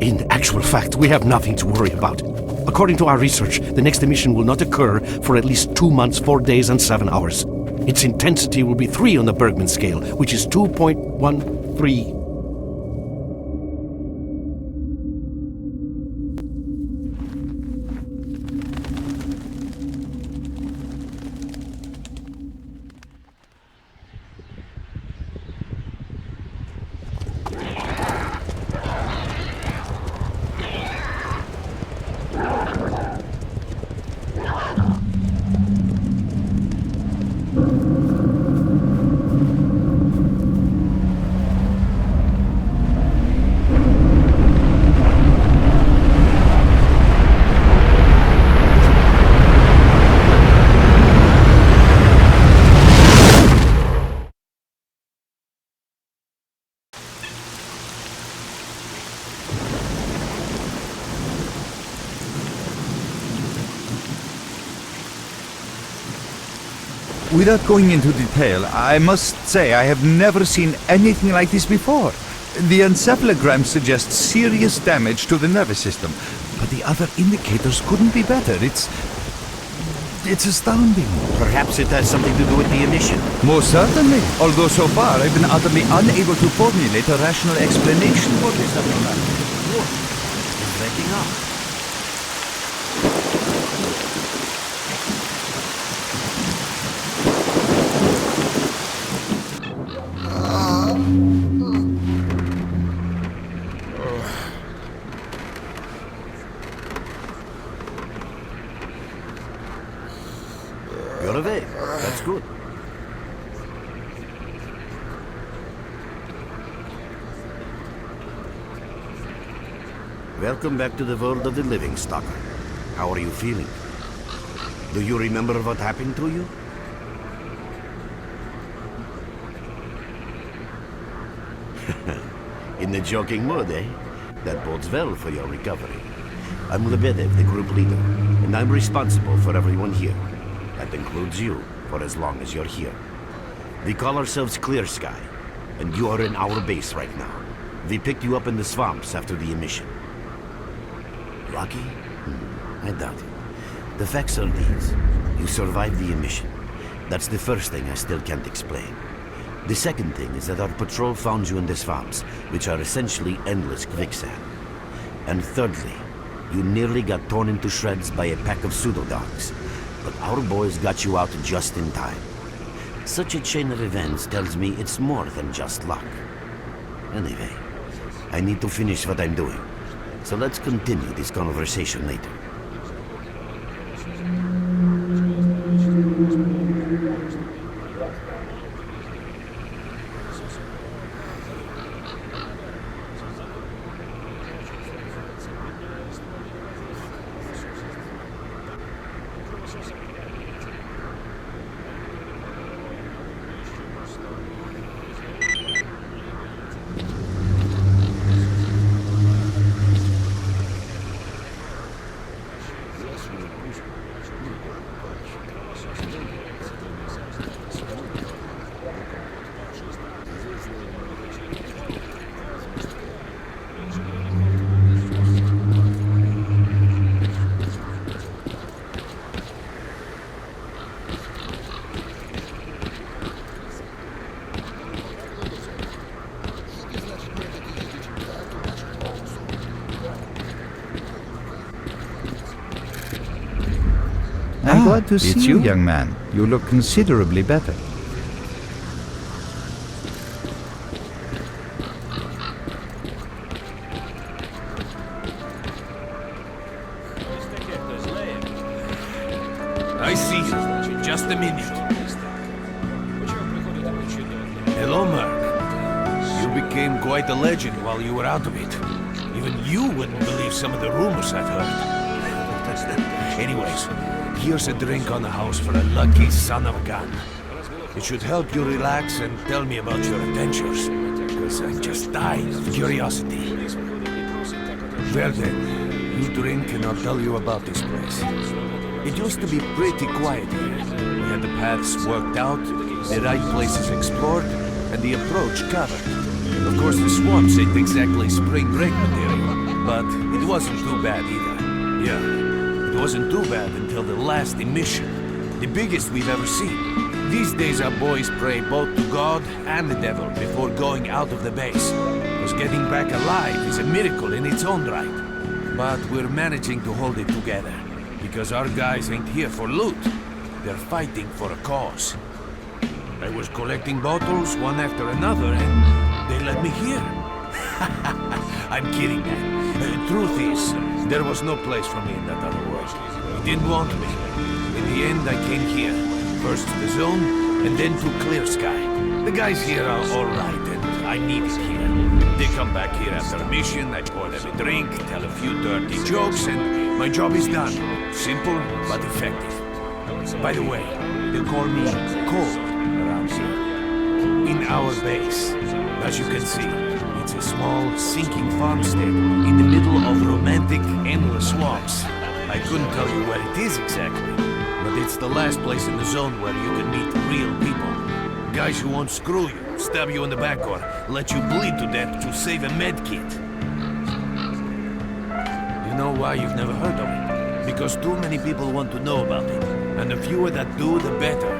In actual fact, we have nothing to worry about. According to our research, the next emission will not occur for at least 2 months, 4 days, and 7 hours. Its intensity will be 3 on the Bergman scale, which is 2.13. Without going into detail, I must say I have never seen anything like this before. The encephalogram suggests serious damage to the nervous system, but the other indicators couldn't be better. It's astounding. Perhaps it has something to do with the emission. Most certainly, although so far I've been utterly unable to formulate a rational explanation for this abnormality. Look, it's letting up. You're awake. That's good. Welcome back to the world of the living, S.T.A.L.K.E.R. How are you feeling? Do you remember what happened to you? In the joking mood, eh? That bodes well for your recovery. I'm Lebedev, the group leader, and I'm responsible for everyone here. That includes you, for as long as you're here. We call ourselves Clear Sky, and you are in our base right now. We picked you up in the swamps after the emission. Lucky? I doubt it. The facts are these. You survived the emission. That's the first thing I still can't explain. The second thing is that our patrol found you in the swamps, which are essentially endless quicksand. And thirdly, you nearly got torn into shreds by a pack of pseudo-dogs. But our boys got you out just in time. Such a chain of events tells me it's more than just luck. Anyway, I need to finish what I'm doing. So let's continue this conversation later. I'm glad to see you, young man. You look considerably better. I see you. Just a minute. Hello, Mark. You became quite a legend while you were out of it. Even you wouldn't believe some of the rumors I've heard. Anyways, here's a drink on the house for a lucky son of a gun. It should help you relax and tell me about your adventures, because I'm just dying of curiosity. Well then, you drink and I'll tell you about this place. It used to be pretty quiet here. We had the paths worked out, the right places explored, and the approach covered. Of course, the swamps ain't exactly spring break material, But it wasn't too bad either. Yeah, it wasn't too bad until the last emission. The biggest we've ever seen. These days our boys pray both to God and the devil before going out of the base. Because getting back alive is a miracle in its own right. But we're managing to hold it together. Because our guys ain't here for loot. They're fighting for a cause. I was collecting bottles one after another and they let me here. I'm kidding, man. The truth is, there was no place for me in that other world. He didn't want me. In the end, I came here. First to the zone, and then to Clear-Sky. The guys here are alright, and I need it here. They come back here after a mission, I pour them a drink, tell a few dirty jokes, and my job is done. Simple, but effective. By the way, they call me Cold around here. In our base. As you can see, it's a small, sinking farmstead in the middle of romantic, endless swamps. I couldn't tell you where it is exactly, but it's the last place in the zone where you can meet real people. Guys who won't screw you, stab you in the back, or let you bleed to death to save a med kit. You know why you've never heard of it? Because too many people want to know about it, and the fewer that do, the better.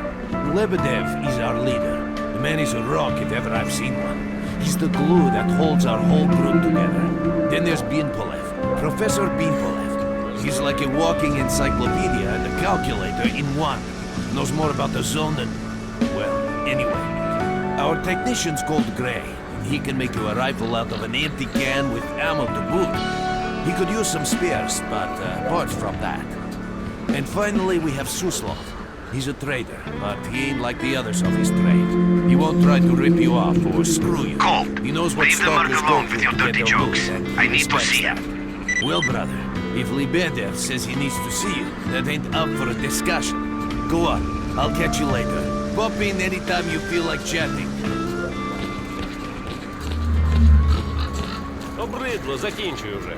Lebedev is our leader. The man is a rock if ever I've seen one. He's the glue that holds our whole group together. Then there's Binpolev, Professor Binpolev. He's like a walking encyclopedia and a calculator in one. Knows more about the zone than... well, anyway. Our technician's called Gray, and he can make you a rifle out of an empty can with ammo to boot. He could use some spares, but apart from that. And finally we have Suslov. He's a trader, but he ain't like the others of his trade. He won't try to rip you off or screw you. Cole, he knows what leave the mark stalkers go alone through with your to get dirty their jokes. loot, and he I need to respects see that. it. Well, brother, if Lebedev says he needs to see you, that ain't up for a discussion. Go on, I'll catch you later. Pop in anytime you feel like chatting. Обридло, закінчуй уже.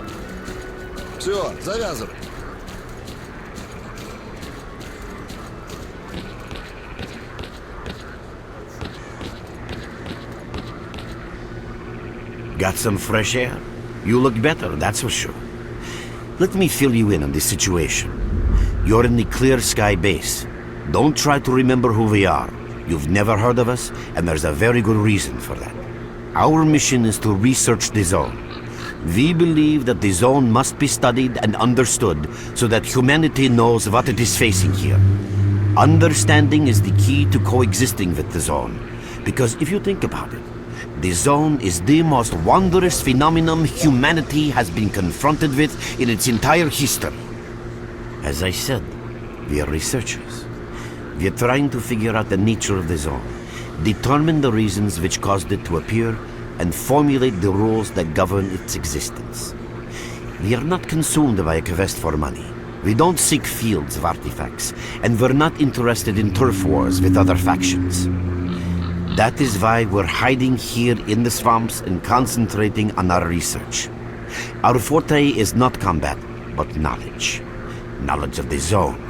Все, завязывай. Got some fresh air? You look better, that's for sure. Let me fill you in on this situation. You're in the Clear-Sky base. Don't try to remember who we are. You've never heard of us, and there's a very good reason for that. Our mission is to research the zone. We believe that the zone must be studied and understood so that humanity knows what it is facing here. Understanding is the key to coexisting with the zone. Because if you think about it, the zone is the most wondrous phenomenon humanity has been confronted with in its entire history. As I said, we are researchers. We are trying to figure out the nature of the zone, determine the reasons which caused it to appear, and formulate the rules that govern its existence. We are not consumed by a quest for money. We don't seek fields of artifacts, and we're not interested in turf wars with other factions. That is why we're hiding here in the swamps and concentrating on our research. Our forte is not combat, but knowledge. Knowledge of the zone,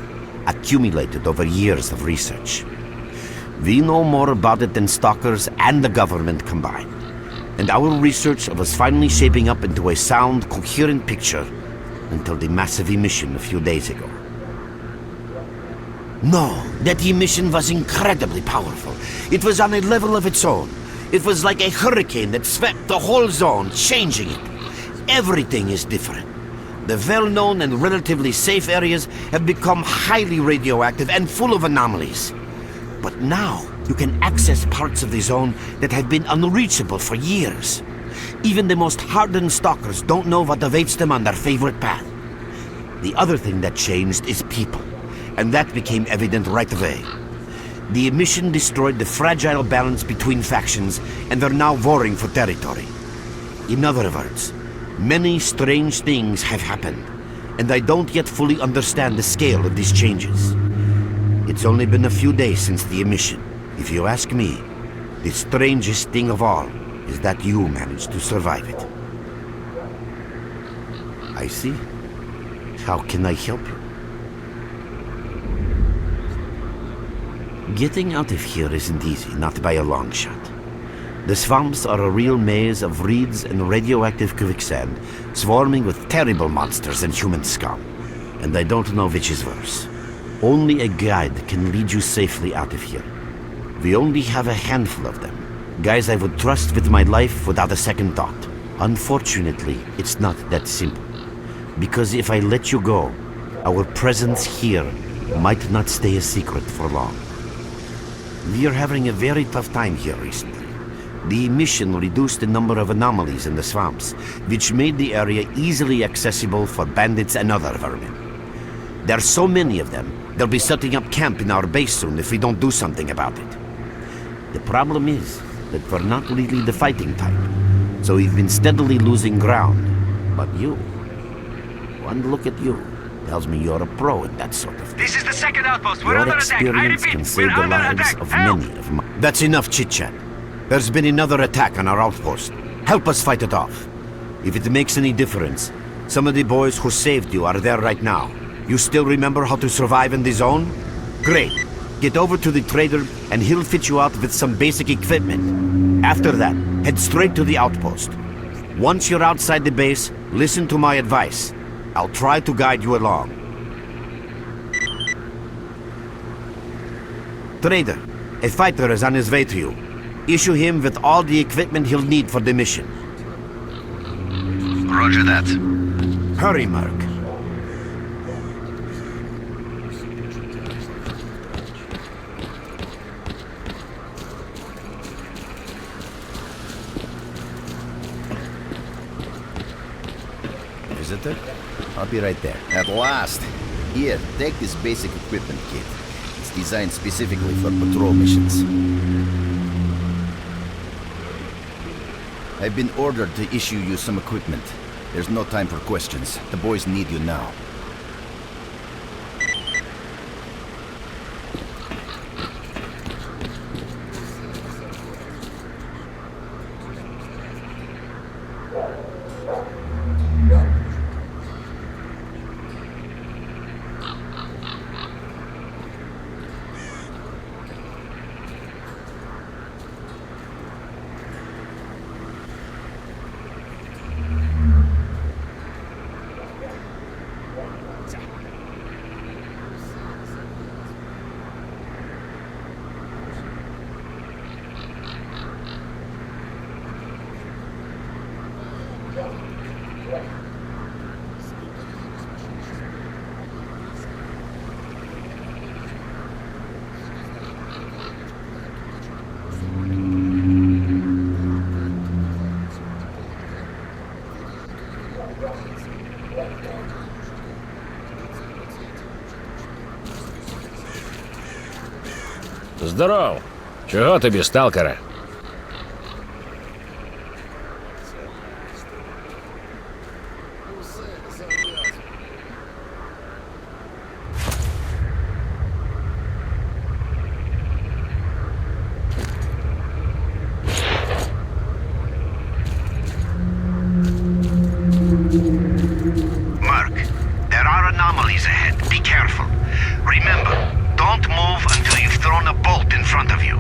accumulated over years of research. We know more about it than stalkers and the government combined. And our research was finally shaping up into a sound, coherent picture until the massive emission a few days ago. No, that emission was incredibly powerful. It was on a level of its own. It was like a hurricane that swept the whole zone, changing it. Everything is different. The well-known and relatively safe areas have become highly radioactive and full of anomalies. But now, you can access parts of the zone that have been unreachable for years. Even the most hardened stalkers don't know what awaits them on their favorite path. The other thing that changed is people, and that became evident right away. The emission destroyed the fragile balance between factions, and they're now warring for territory. In other words, many strange things have happened, and I don't yet fully understand the scale of these changes. It's only been a few days since the emission. If you ask me, the strangest thing of all is that you managed to survive it. I see. How can I help you? Getting out of here isn't easy, not by a long shot. The swamps are a real maze of reeds and radioactive quicksand, swarming with terrible monsters and human scum. And I don't know which is worse. Only a guide can lead you safely out of here. We only have a handful of them. Guys I would trust with my life without a second thought. Unfortunately, it's not that simple. Because if I let you go, our presence here might not stay a secret for long. We are having a very tough time here recently. The emission reduced the number of anomalies in the swamps, which made the area easily accessible for bandits and other vermin. There are so many of them, they'll be setting up camp in our base soon if we don't do something about it. The problem is that we're not really the fighting type, so we've been steadily losing ground. But you, one look at you, tells me you're a pro at that sort of thing. This is the second outpost. We're Your under attack. I experience repeat, can we're save the under lives attack. of Help! many of my... That's enough chit-chat. There's been another attack on our outpost. Help us fight it off. If it makes any difference, some of the boys who saved you are there right now. You still remember how to survive in the zone? Great. Get over to the trader and he'll fit you out with some basic equipment. After that, head straight to the outpost. Once you're outside the base, listen to my advice. I'll try to guide you along. Trader, a fighter is on his way to you. Issue him with all the equipment he'll need for the mission. Roger that. Hurry, Merc. Visitor? I'll be right there. At last. Here, take this basic equipment kit. It's designed specifically for patrol missions. I've been ordered to issue you some equipment. There's no time for questions. The boys need you now. Здоров! Чого тобі, сталкере? Merc, there are anomalies ahead. Be careful. Remember, don't move until you've thrown a bolt in front of you.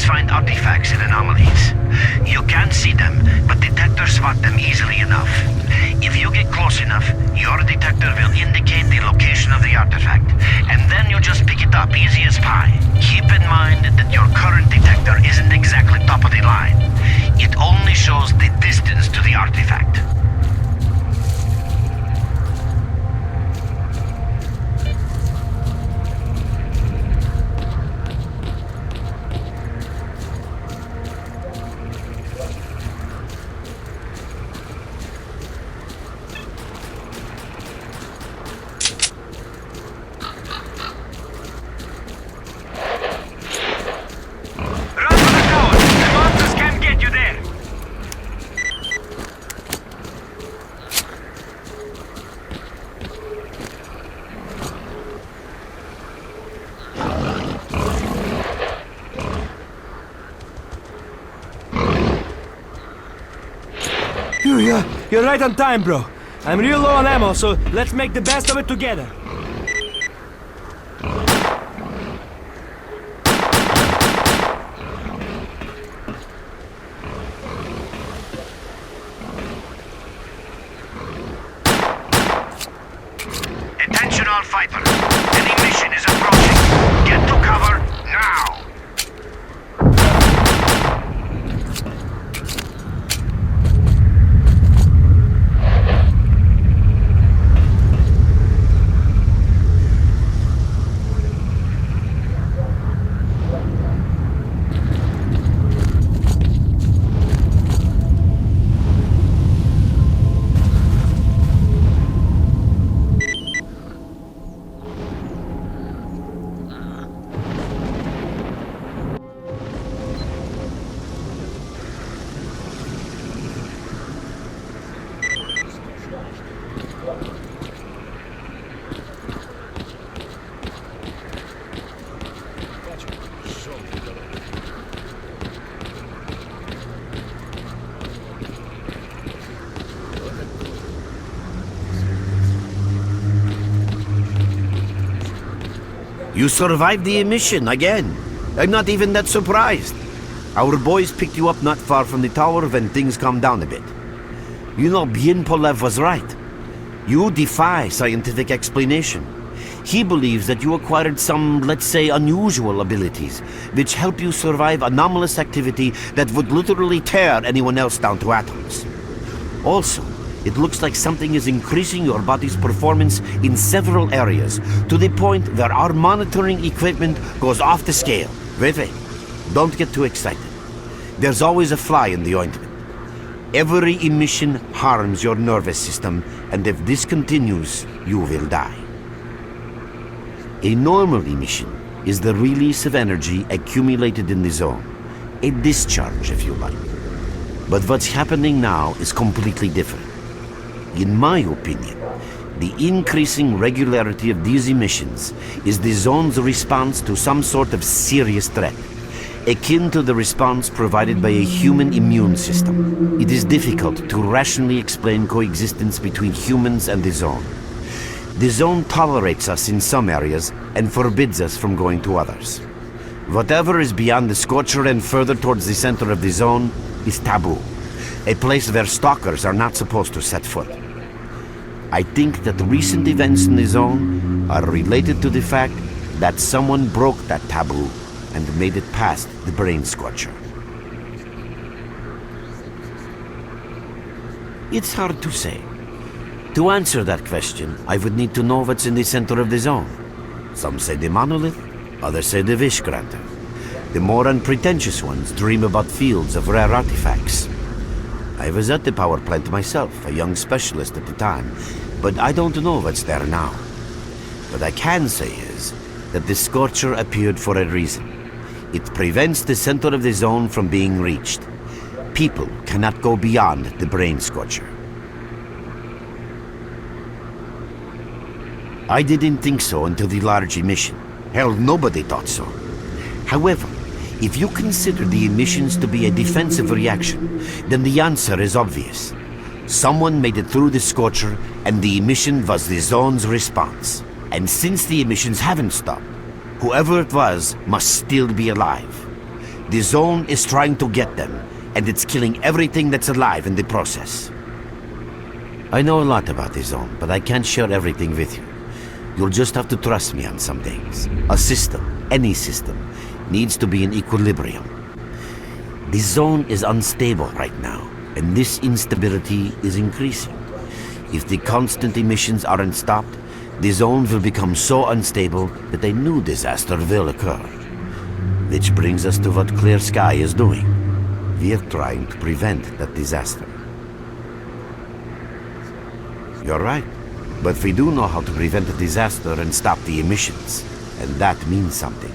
Find artifacts in anomalies. You can't see them, but detectors spot them easily enough. If you get close enough, your detector will indicate the location of the artifact, and then you just pick it up easy as pie. Keep in mind that your current detector isn't exactly top of the line. It only shows the distance to the artifact. You're right on time, bro. I'm real low on ammo, so let's make the best of it together. Attention all fighters. Enemy mission is approaching. Get to cover now. You survived the emission again. I'm not even that surprised. Our boys picked you up not far from the tower when things calmed down a bit. You know, Bien Polev was right. You defy scientific explanation. He believes that you acquired some, let's say, unusual abilities, which help you survive anomalous activity that would literally tear anyone else down to atoms. Also, it looks like something is increasing your body's performance in several areas, to the point where our monitoring equipment goes off the scale. Wait. Don't get too excited. There's always a fly in the ointment. Every emission harms your nervous system, and if this continues, you will die. A normal emission is the release of energy accumulated in the zone. A discharge, if you like. But what's happening now is completely different. In my opinion, the increasing regularity of these emissions is the zone's response to some sort of serious threat, akin to the response provided by a human immune system. It is difficult to rationally explain coexistence between humans and the zone. The zone tolerates us in some areas and forbids us from going to others. Whatever is beyond the S.T.A.L.K.E.R and further towards the center of the zone is taboo, a place where stalkers are not supposed to set foot. I think that recent events in the zone are related to the fact that someone broke that taboo and made it past the brain scorcher. It's hard to say. To answer that question, I would need to know what's in the center of the zone. Some say the monolith, others say the wish granter. The more unpretentious ones dream about fields of rare artifacts. I was at the power plant myself, a young specialist at the time, but I don't know what's there now. What I can say is that the Scorcher appeared for a reason. It prevents the center of the zone from being reached. People cannot go beyond the brain scorcher. I didn't think so until the large emission. Hell, nobody thought so. However, if you consider the emissions to be a defensive reaction, then the answer is obvious. Someone made it through the Scorcher, and the emission was the zone's response. And since the emissions haven't stopped, whoever it was must still be alive. The zone is trying to get them, and it's killing everything that's alive in the process. I know a lot about the zone, but I can't share everything with you. You'll just have to trust me on some things. A system, any system, needs to be in equilibrium. The zone is unstable right now, and this instability is increasing. If the constant emissions aren't stopped, the zone will become so unstable that a new disaster will occur. Which brings us to what Clear Sky is doing. We're trying to prevent that disaster. You're right, but we do know how to prevent a disaster and stop the emissions, and that means something.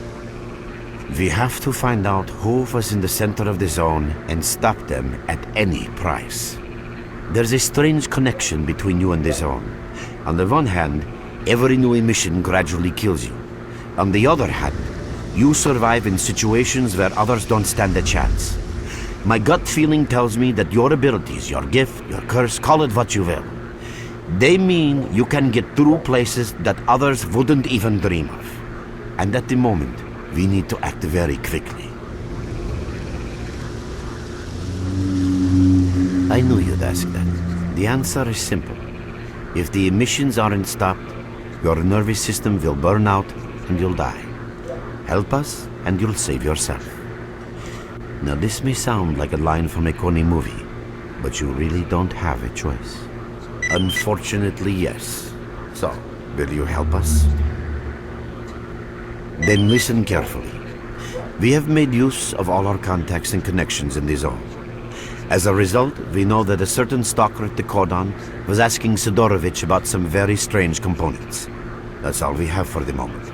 We have to find out who was in the center of the zone and stop them at any price. There's a strange connection between you and the zone. On the one hand, every new emission gradually kills you. On the other hand, you survive in situations where others don't stand a chance. My gut feeling tells me that your abilities, your gift, your curse, call it what you will, they mean you can get through places that others wouldn't even dream of. And at the moment, we need to act very quickly. I knew you'd ask that. The answer is simple. If the emissions aren't stopped, your nervous system will burn out and you'll die. Help us and you'll save yourself. Now this may sound like a line from a corny movie, but you really don't have a choice. Unfortunately, yes. So, will you help us? Then listen carefully. We have made use of all our contacts and connections in the zone. As a result, we know that a certain stalker at the cordon was asking Sidorovich about some very strange components. That's all we have for the moment.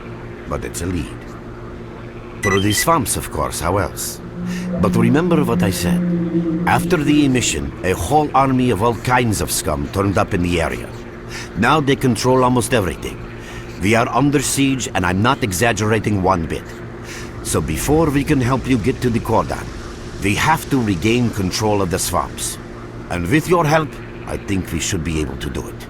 But it's a lead. Through the swamps, of course, how else? But remember what I said. After the emission, a whole army of all kinds of scum turned up in the area. Now they control almost everything. We are under siege, and I'm not exaggerating one bit. So before we can help you get to the cordon, we have to regain control of the swamps. And with your help, I think we should be able to do it.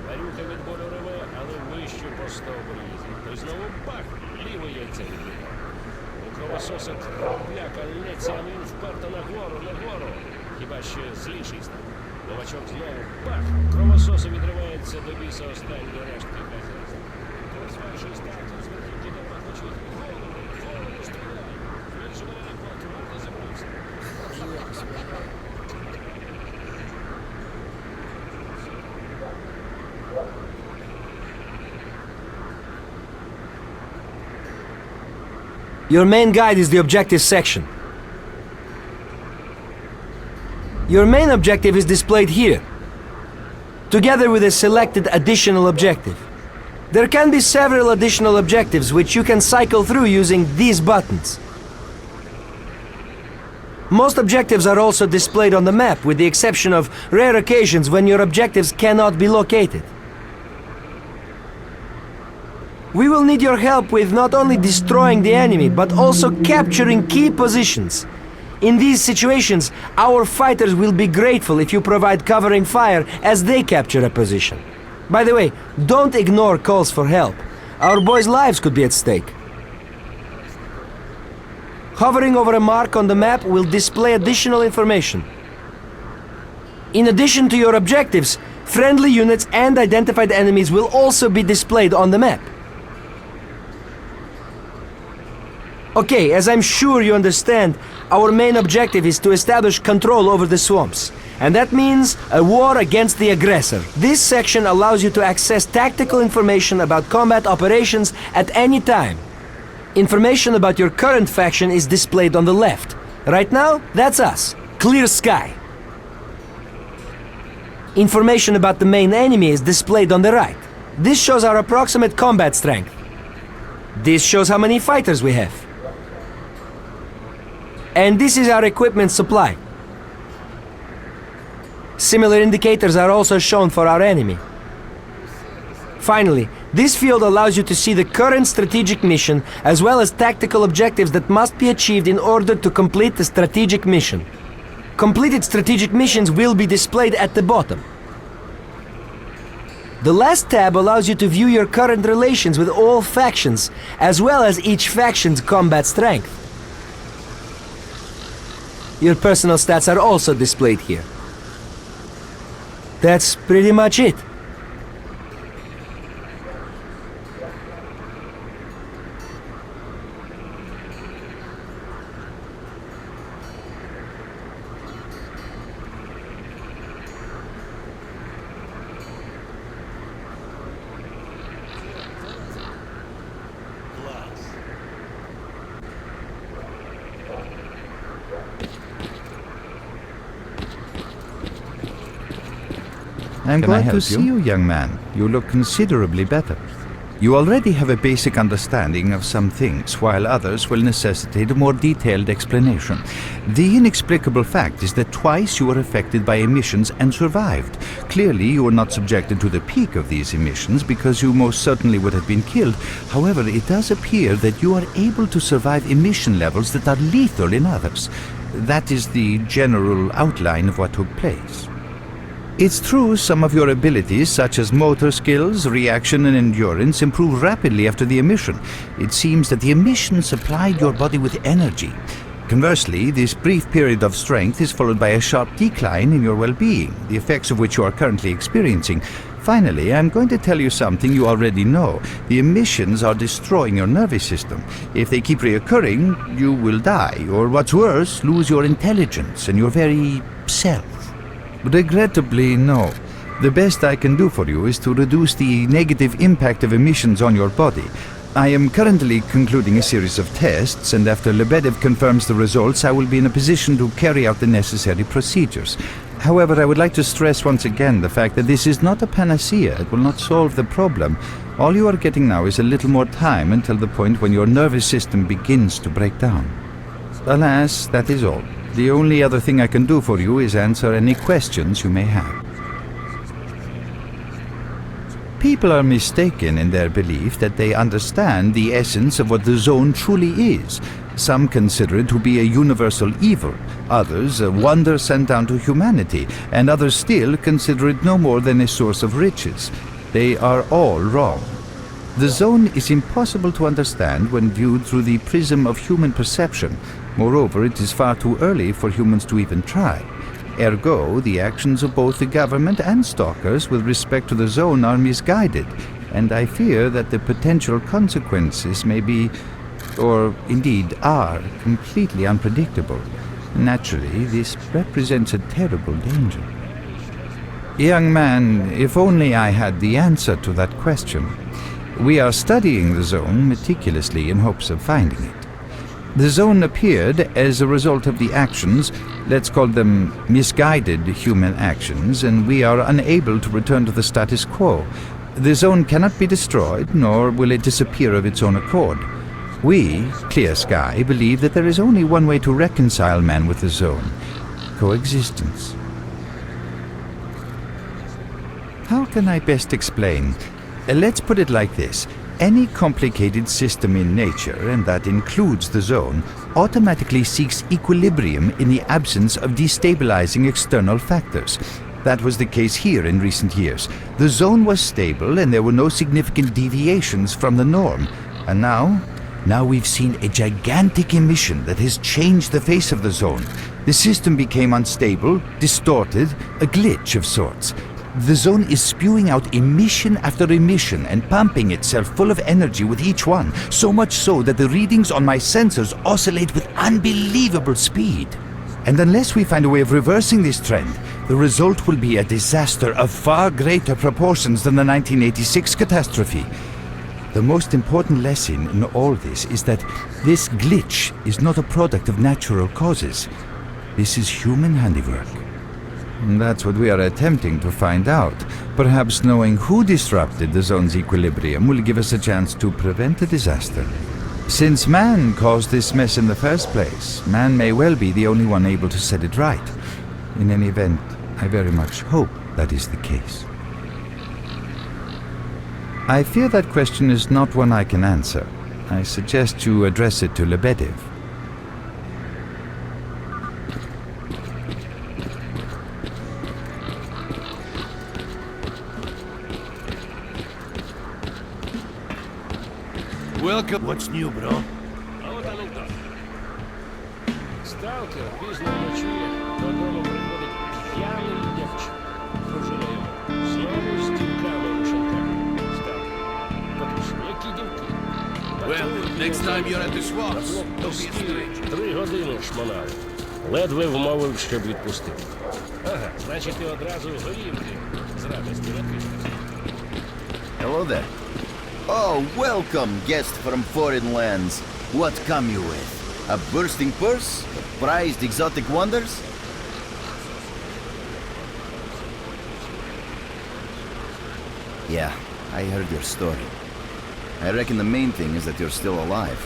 Варюха від болю реве, але вище по стовбурі. Той знову бах, ліве яйце відбито. У кровососа кровляка лється, а він вперто нагору. Хіба ще зліший став. Новачок знову бах, кровососа відривається до біса останньої рештки хазяйства. Розважий старту з верхівки до пахнучить. Голову стріляє. Він живе, поки можна забрався. Your main guide is the objective section. Your main objective is displayed here, together with a selected additional objective. There can be several additional objectives which you can cycle through using these buttons. Most objectives are also displayed on the map, with the exception of rare occasions when your objectives cannot be located. We will need your help with not only destroying the enemy, but also capturing key positions. In these situations, our fighters will be grateful if you provide covering fire as they capture a position. By the way, don't ignore calls for help. Our boys' lives could be at stake. Hovering over a mark on the map will display additional information. In addition to your objectives, friendly units and identified enemies will also be displayed on the map. Okay, as I'm sure you understand, our main objective is to establish control over the swamps. And that means a war against the aggressor. This section allows you to access tactical information about combat operations at any time. Information about your current faction is displayed on the left. Right now, that's us. Clear sky. Information about the main enemy is displayed on the right. This shows our approximate combat strength. This shows how many fighters we have. And this is our equipment supply. Similar indicators are also shown for our enemy. Finally, this field allows you to see the current strategic mission as well as tactical objectives that must be achieved in order to complete the strategic mission. Completed strategic missions will be displayed at the bottom. The last tab allows you to view your current relations with all factions, as well as each faction's combat strength. Your personal stats are also displayed here. That's pretty much it. I'm Can I glad to help see you? you, young man. You look considerably better. You already have a basic understanding of some things, while others will necessitate a more detailed explanation. The inexplicable fact is that twice you were affected by emissions and survived. Clearly, you were not subjected to the peak of these emissions because you most certainly would have been killed. However, it does appear that you are able to survive emission levels that are lethal in others. That is the general outline of what took place. It's true some of your abilities, such as motor skills, reaction and endurance, improve rapidly after the emission. It seems that the emission supplied your body with energy. Conversely, this brief period of strength is followed by a sharp decline in your well-being, the effects of which you are currently experiencing. Finally, I'm going to tell you something you already know. The emissions are destroying your nervous system. If they keep reoccurring, you will die, or what's worse, lose your intelligence and your very self. Regrettably, no. The best I can do for you is to reduce the negative impact of emissions on your body. I am currently concluding a series of tests, and after Lebedev confirms the results, I will be in a position to carry out the necessary procedures. However, I would like to stress once again the fact that this is not a panacea. It will not solve the problem. All you are getting now is a little more time until the point when your nervous system begins to break down. Alas, that is all. The only other thing I can do for you is answer any questions you may have. People are mistaken in their belief that they understand the essence of what the zone truly is. Some consider it to be a universal evil, others a wonder sent down to humanity, and others still consider it no more than a source of riches. They are all wrong. The zone is impossible to understand when viewed through the prism of human perception. Moreover, it is far too early for humans to even try. Ergo, the actions of both the government and stalkers with respect to the zone are misguided, and I fear that the potential consequences may be, or indeed are, completely unpredictable. Naturally, this represents a terrible danger. Young man, if only I had the answer to that question. We are studying the zone meticulously in hopes of finding it. The zone appeared as a result of the actions, let's call them misguided human actions, and we are unable to return to the status quo. The zone cannot be destroyed, nor will it disappear of its own accord. We, Clear Sky, believe that there is only one way to reconcile man with the zone: coexistence. How can I best explain? Let's put it like this. Any complicated system in nature, and that includes the zone, automatically seeks equilibrium in the absence of destabilizing external factors. That was the case here in recent years. The zone was stable and there were no significant deviations from the norm. And now we've seen a gigantic emission that has changed the face of the zone. The system became unstable, distorted, a glitch of sorts. The zone is spewing out emission after emission and pumping itself full of energy with each one, so much so that the readings on my sensors oscillate with unbelievable speed. And unless we find a way of reversing this trend, the result will be a disaster of far greater proportions than the 1986 catastrophe. The most important lesson in all this is that this glitch is not a product of natural causes. This is human handiwork. That's what we are attempting to find out. Perhaps knowing who disrupted the zone's equilibrium will give us a chance to prevent a disaster. Since man caused this mess in the first place, man may well be the only one able to set it right. In any event, I very much hope that is the case. I fear that question is not one I can answer. I suggest you address it to Lebedev. Welcome. What's new, bro? А от анекдот. Сталкер пізно ночує, додому приходить п'яний дівчина. Дружина йому. Знову з дівками у шинках. Сталкер. Бабусь, які дівки? Well, next time you're at the swamps, don't be a Пустили. stranger. 3 години шмонали. Ледве вмовив, щоб відпустив. Ага, значить ти одразу горівки з радості відкрив. Hello there. Oh, welcome, guest from foreign lands. What come you with? A bursting purse? Prized exotic wonders? Yeah, I heard your story. I reckon the main thing is that you're still alive.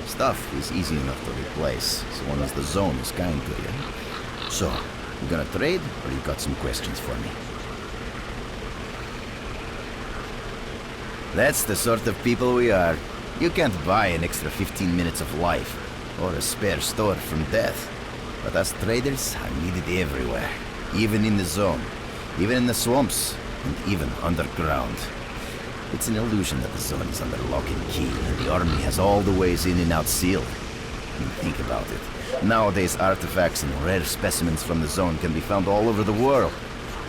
Stuff is easy enough to replace, as long as the zone is kind to you. So, you gonna trade, or you got some questions for me? That's the sort of people we are. You can't buy an extra 15 minutes of life, or a spare store from death. But us traders are needed everywhere, even in the zone, even in the swamps, and even underground. It's an illusion that the zone is under lock and key, and the army has all the ways in and out sealed. I mean, think about it. Nowadays, artifacts and rare specimens from the zone can be found all over the world.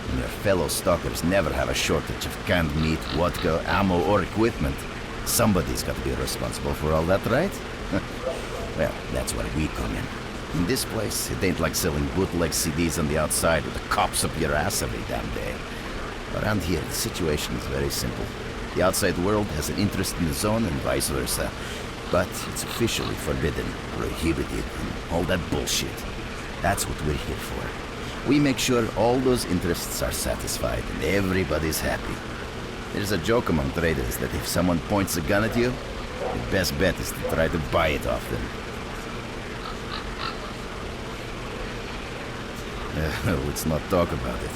And your fellow stalkers never have a shortage of canned meat, vodka, ammo, or equipment. Somebody's got to be responsible for all that, right? Well, that's where we come in. In this place, it ain't like selling bootleg CDs on the outside with the cops up your ass every damn day. Around here, the situation is very simple. The outside world has an interest in the zone and vice versa. But it's officially forbidden, prohibited, and all that bullshit. That's what we're here for. We make sure all those interests are satisfied and everybody's happy. There's a joke among traders that if someone points a gun at you, your best bet is to try to buy it off them. Let's not talk about it.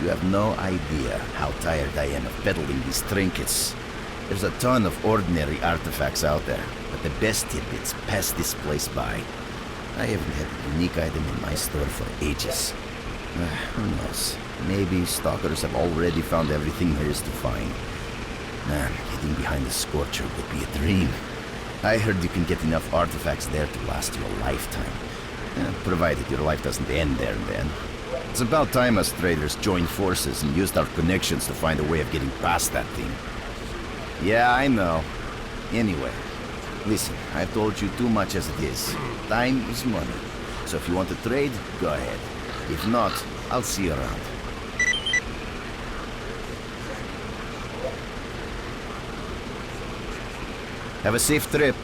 You have no idea how tired I am of peddling these trinkets. There's a ton of ordinary artifacts out there, but the best tidbits pass this place by. I haven't had a unique item in my store for ages. Who knows? Maybe stalkers have already found everything there is to find. Man, getting behind the Scorcher would be a dream. I heard you can get enough artifacts there to last you a lifetime. Provided your life doesn't end there and then. It's about time us traders joined forces and used our connections to find a way of getting past that thing. Yeah, I know. Anyway, listen, I've told you too much as it is. Time is money. So if you want to trade, go ahead. If not, I'll see you around. Have a safe trip.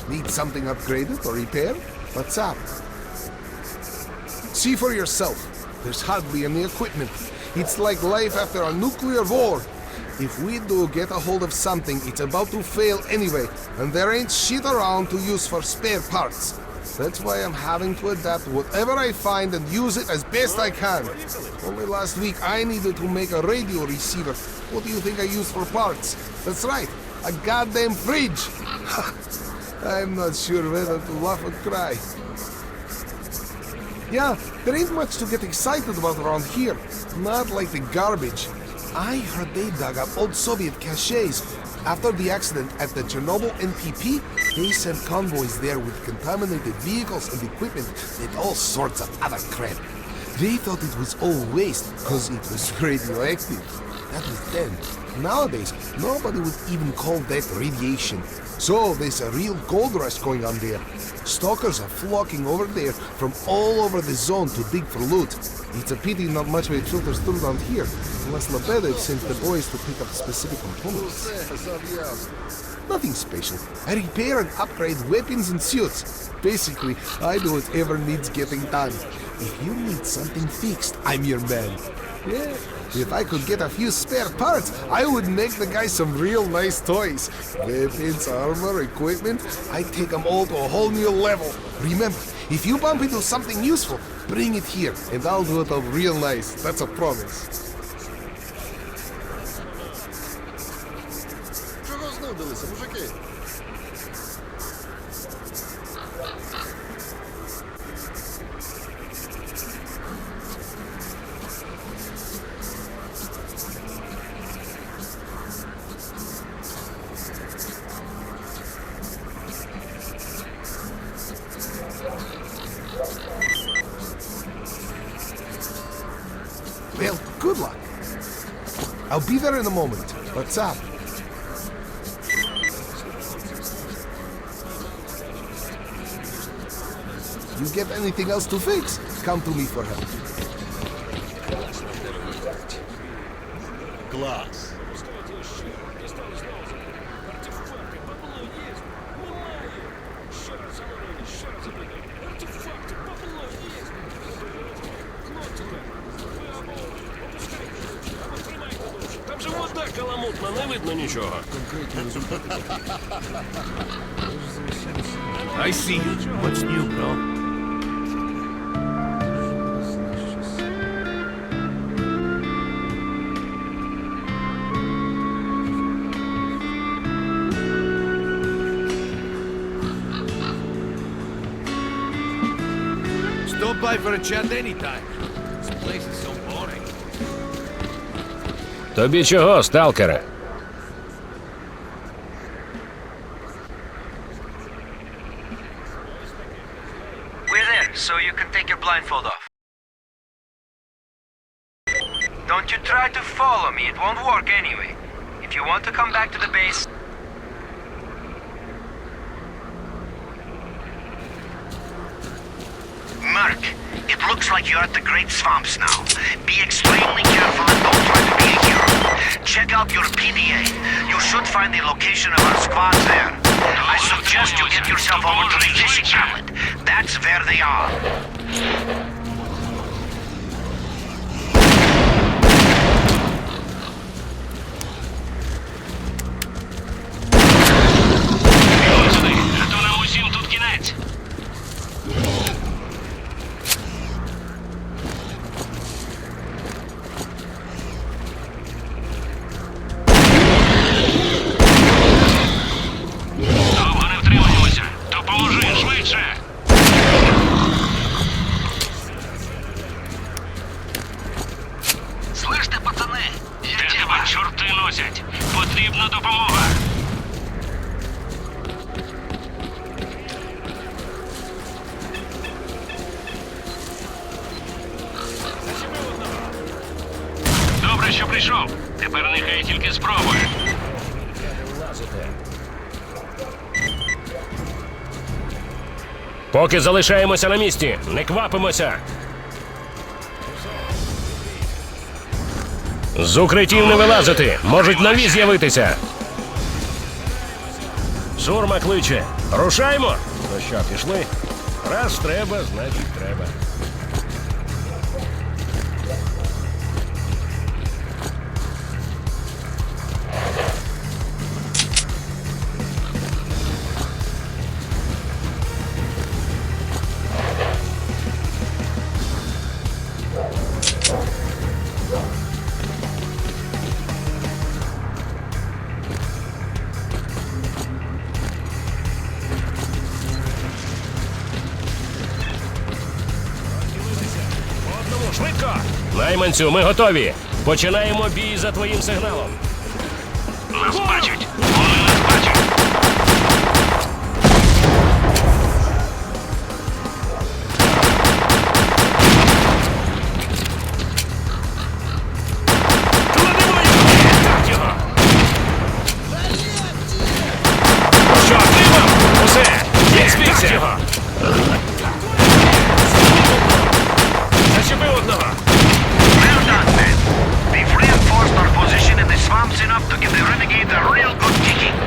Need something upgraded or repaired? What's up? See for yourself. There's hardly any equipment. It's like life after a nuclear war. If we do get a hold of something, it's about to fail anyway, and there ain't shit around to use for spare parts. That's why I'm having to adapt whatever I find and use it as best I can. Only last week I needed to make a radio receiver. What do you think I used for parts? That's right, a goddamn fridge! I'm not sure whether to laugh or cry. Yeah, there ain't much to get excited about around here. Not like the garbage. I heard they dug up old Soviet caches. After the accident at the Chernobyl NPP, they sent convoys there with contaminated vehicles and equipment and all sorts of other crap. They thought it was all waste because it was radioactive. That was then. Nowadays, nobody would even call that radiation. So there's a real gold rush going on there. Stalkers are flocking over there from all over the zone to dig for loot. It's a pity not much of it filters through down here, unless Lebedev sent the boys to pick up specific components. Nothing special. I repair and upgrade weapons and suits. Basically, I do whatever needs getting done. If you need something fixed, I'm your man. Yeah, if I could get a few spare parts, I would make the guys some real nice toys. Weapons, armor, equipment, I'd take them all to a whole new level. Remember, if you bump into something useful, bring it here, and I'll do it up real nice. That's a promise. Чого знудилися, мужики? Well, good luck. I'll be there in a moment. What's up? You get anything else to fix? Come to me for help. Глаз. Там же вода каламутна, не видно нічого. I see you. What's new, bro? Stop by for a chat anytime. This place is so boring. Тобі чого, сталкере? We're there, so you can take your blindfold off. Don't you try to follow me, it won't work anyway. If you want to come back to the base... Mark, it looks like you're at the Great Swamps now. Be extremely careful and don't try to be a hero. Check out your PDA. You should find the location of our squads there. I suggest you get yourself over to the fishing outlet. That's where they are. А то нам усім тут кінець. Довго не втримаємося. Допоможи, швидше. Слышите, пацаны? Де тебе чорти носять? Потрібна допомога. Добре, що прийшов. Тепер нехай тільки спробує. Поки залишаємося на місці, не квапимося. З укриттів не вилазити, можуть нові з'явитися. Сурма кличе. Рушаймо? Ну що, пішли? Раз треба, значить треба. Швидко! Найманцю, ми готові. Починаємо бій за твоїм сигналом. Нас бачать! Вони нас бачать! Кладемо його! Так його! Що, отримав? Усе! Є, збігся його! Зачепи одного! Well done, men. They've reinforced our position in the swamps enough to give the renegade a real good kicking.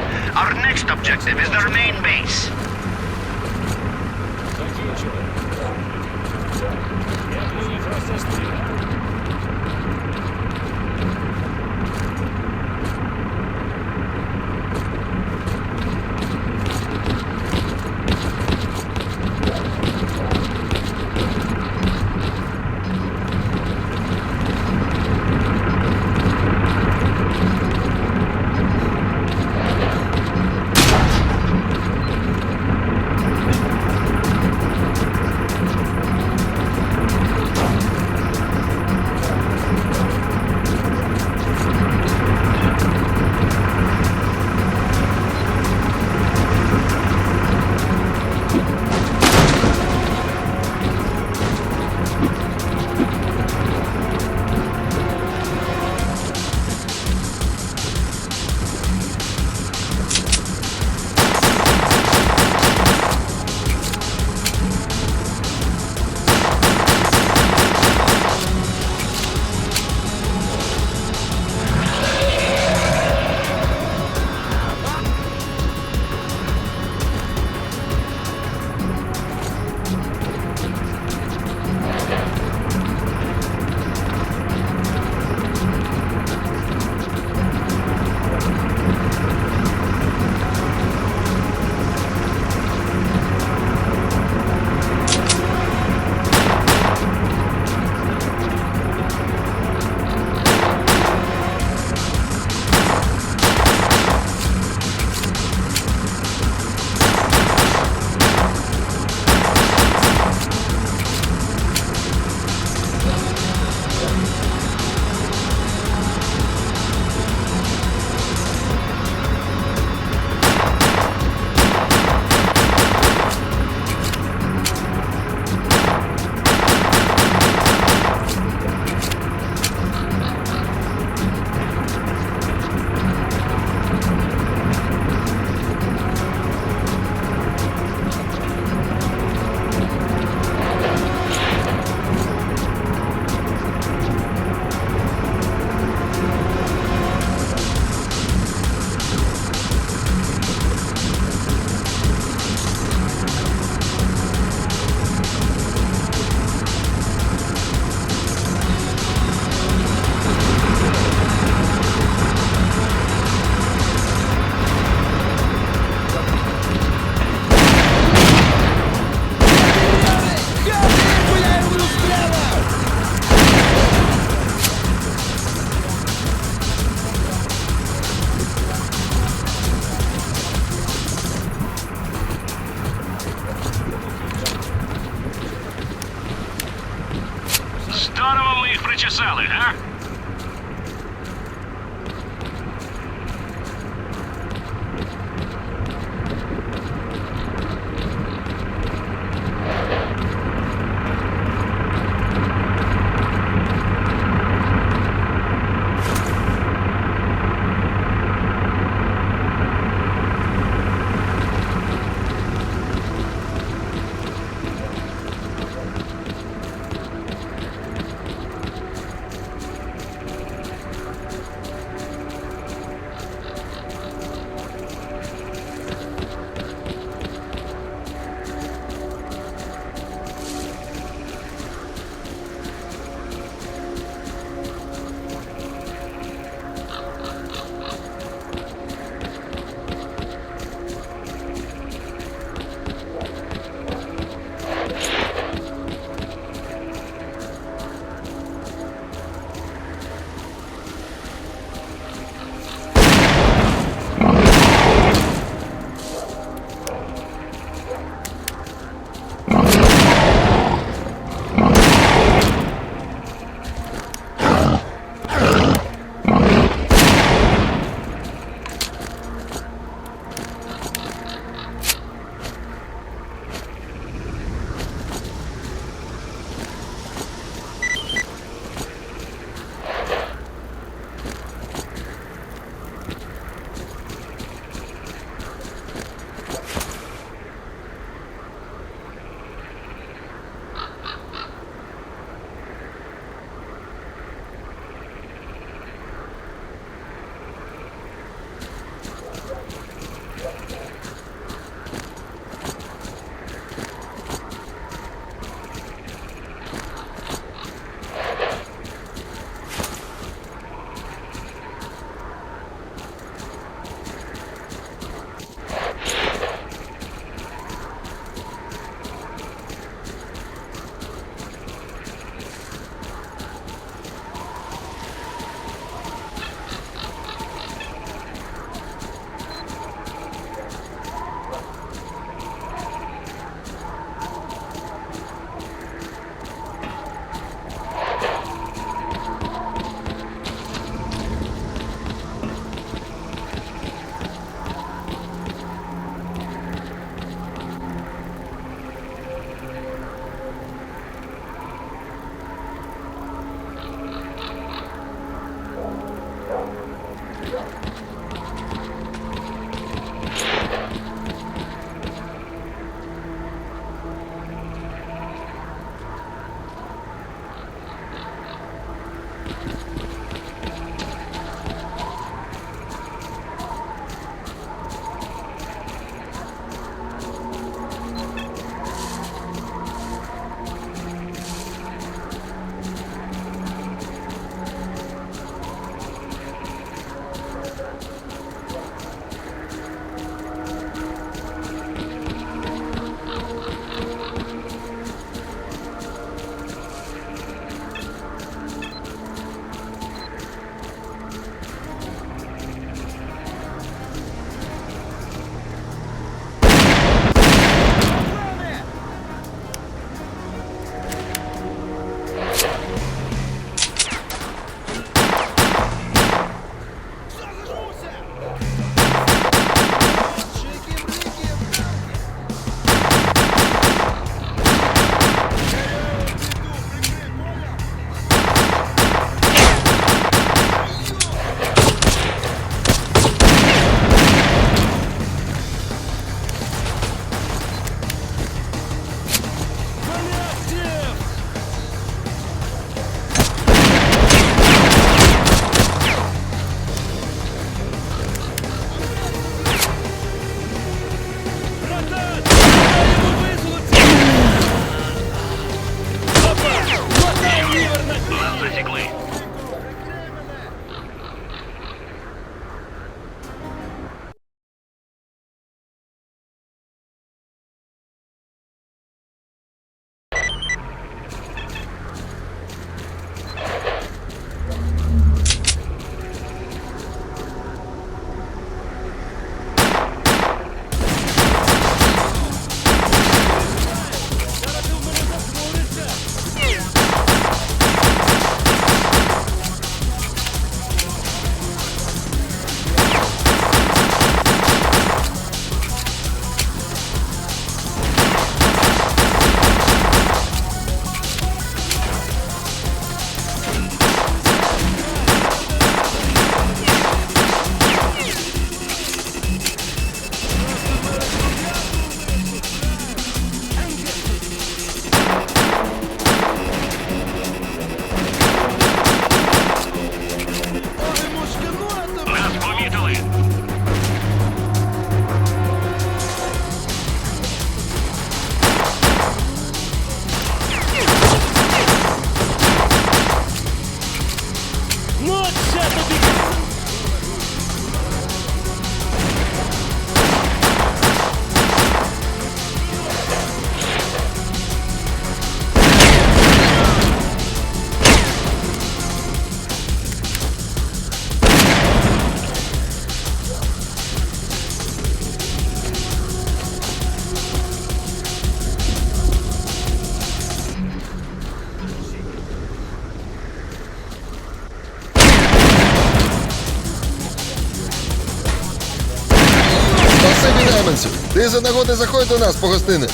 Ти за нагоди заходь до нас по гостини.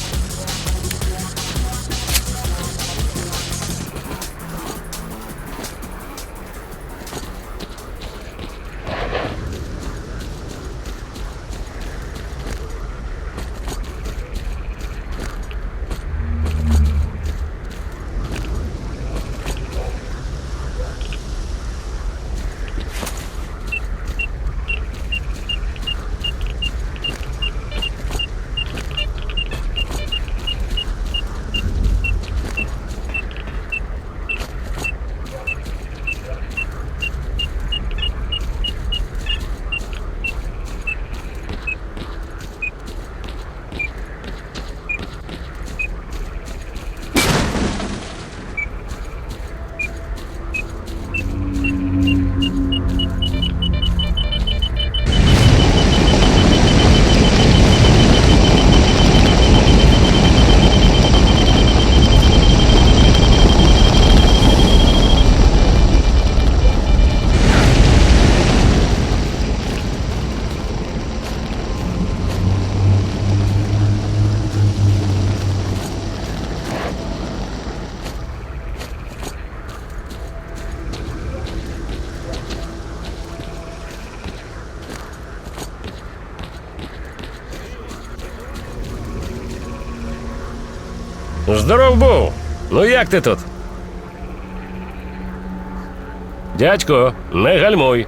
Здоров був. Ну як ти тут? Дядько, не гальмуй.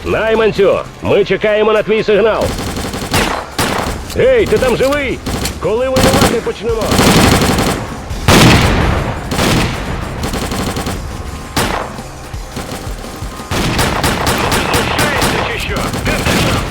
Найманцю, ми чекаємо на твій сигнал. Гей, ти там живий? Коли воювати почнемо? Знущаєшся чи що? Де ти там?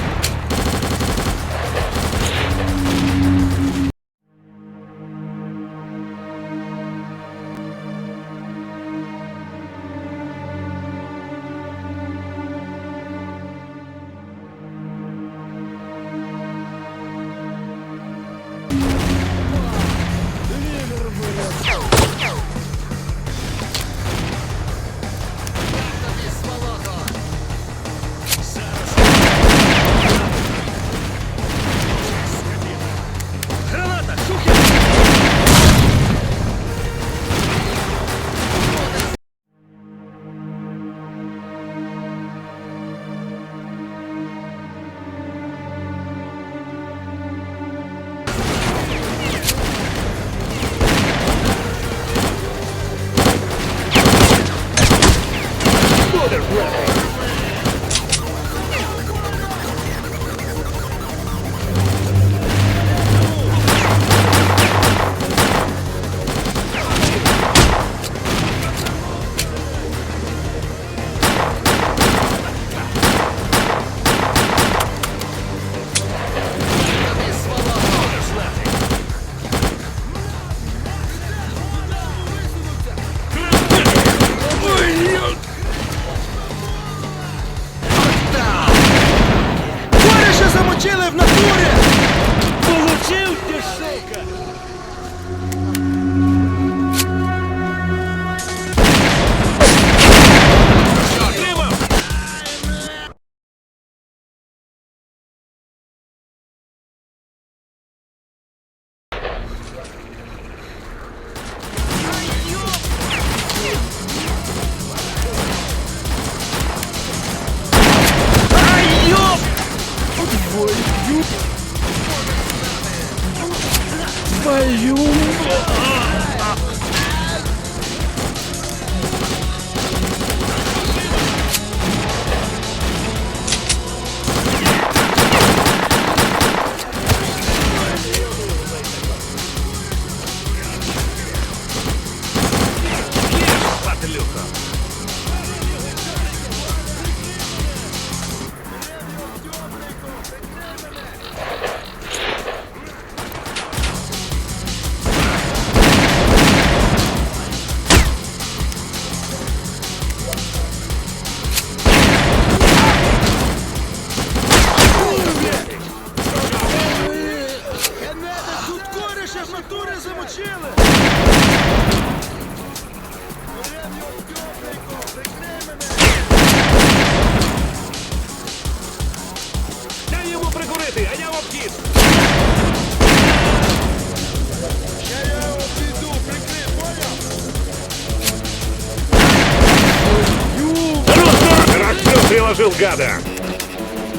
Приложил, гада!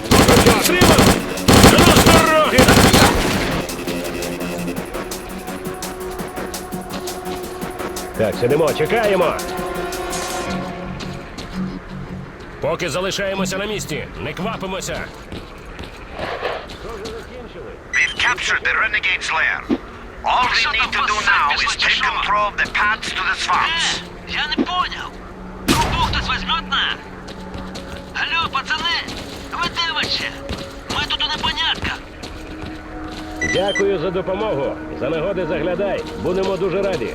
Что, отримав? Ну, с дороги! Так, сидимо, чекаємо. Поки залишаємося на місці, не квапимося. We've captured the Renegade's lair. All we need to do now is take control of the paths to the swamps. Я не понял. Трубу хтось возьмет на? Алло, пацани, ви де вообще? Ми тут у непонятках. Дякую за допомогу. За нагоди заглядай. Будемо дуже раді.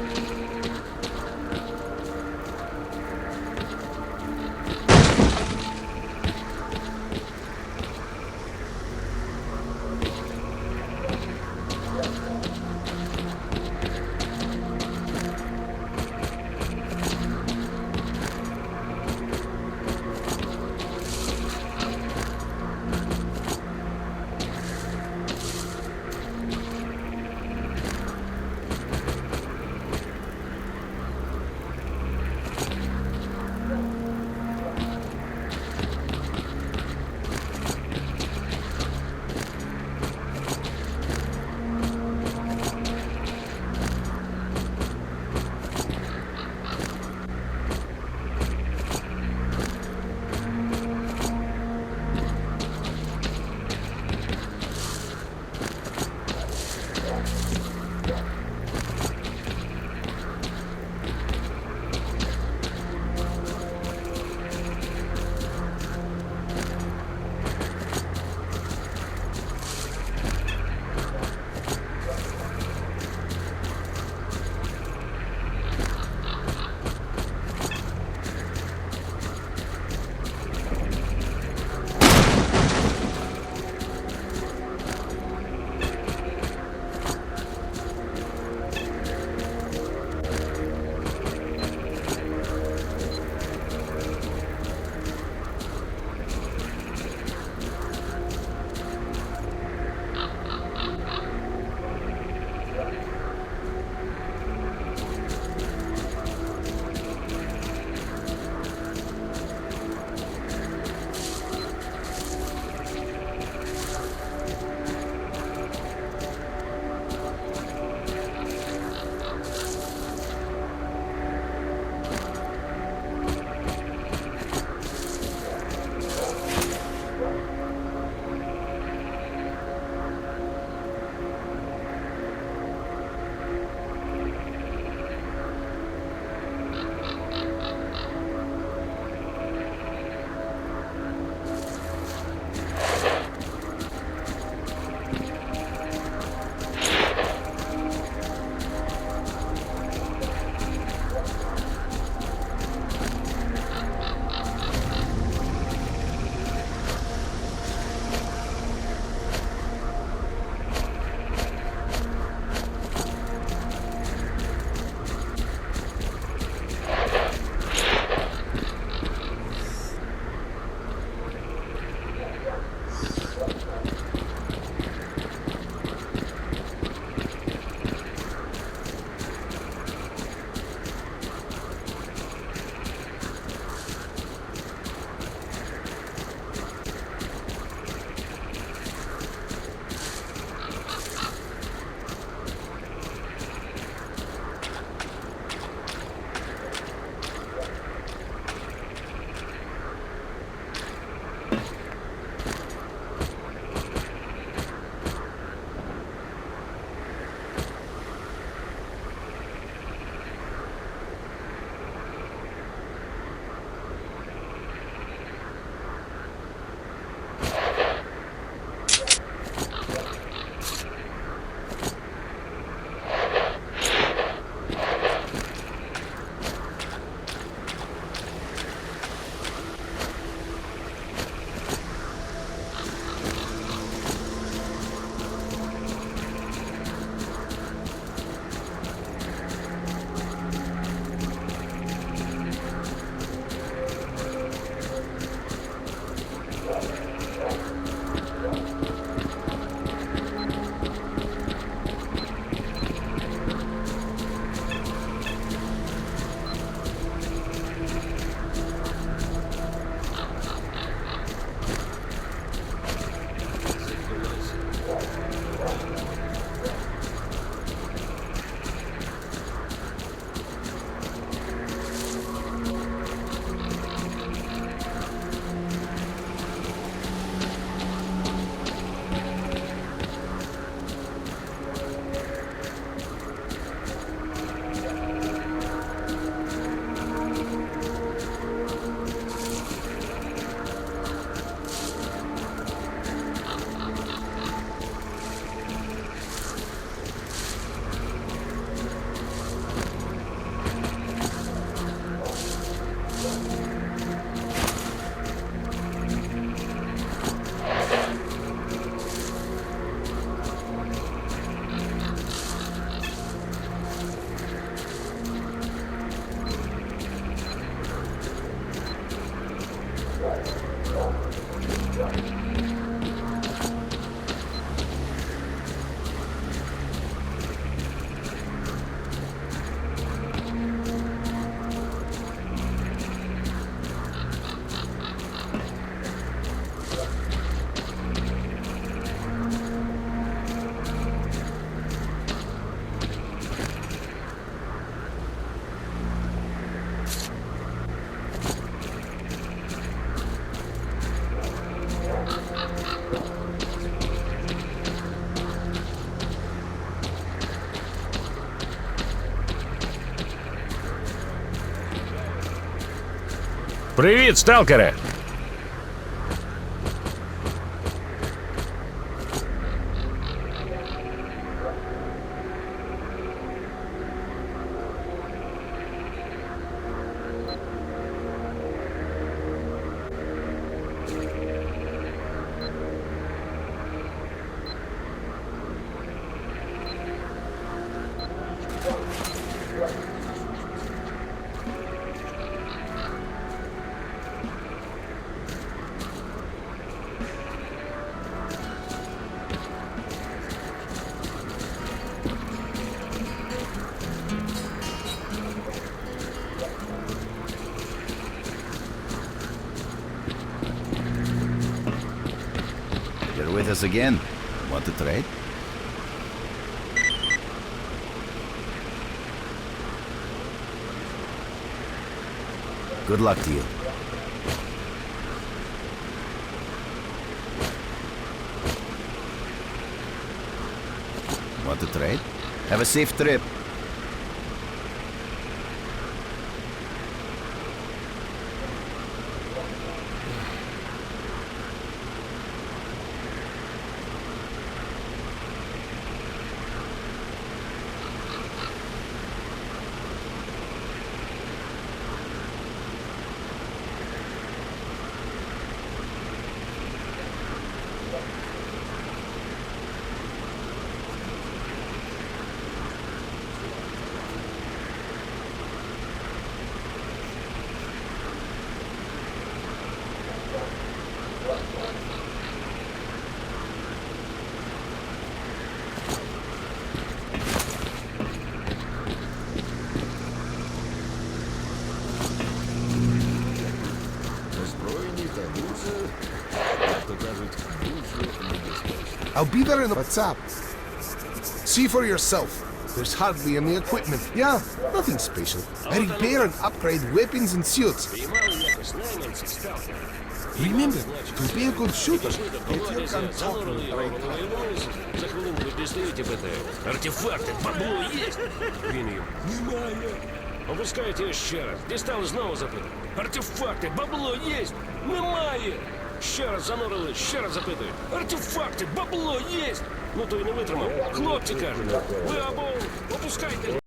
Привіт, сталкере! You're with us again. Want to trade? Good luck to you. Want to trade? Have a safe trip. I'll be there in WhatsApp. See for yourself. There's hardly any equipment. Yeah, nothing special. I repair and upgrade weapons and suits. Remember, to be a good shooter, get your gun talking with the right time. За хвилинку дістаєте БТ. Артефакти, бабло є. Він їм. Немає. Опускайте ще раз. Дістали знову запитую. Артефакти, бабло є. Немає. Ще раз занурили, ще раз запитую. Артефакти, бабло є. Ну то й не витримав. Хлопці кажуть, ви або опускайте.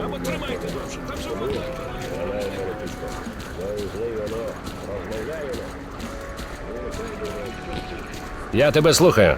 Або тримайте довше, там же вода. Я тебе слухаю.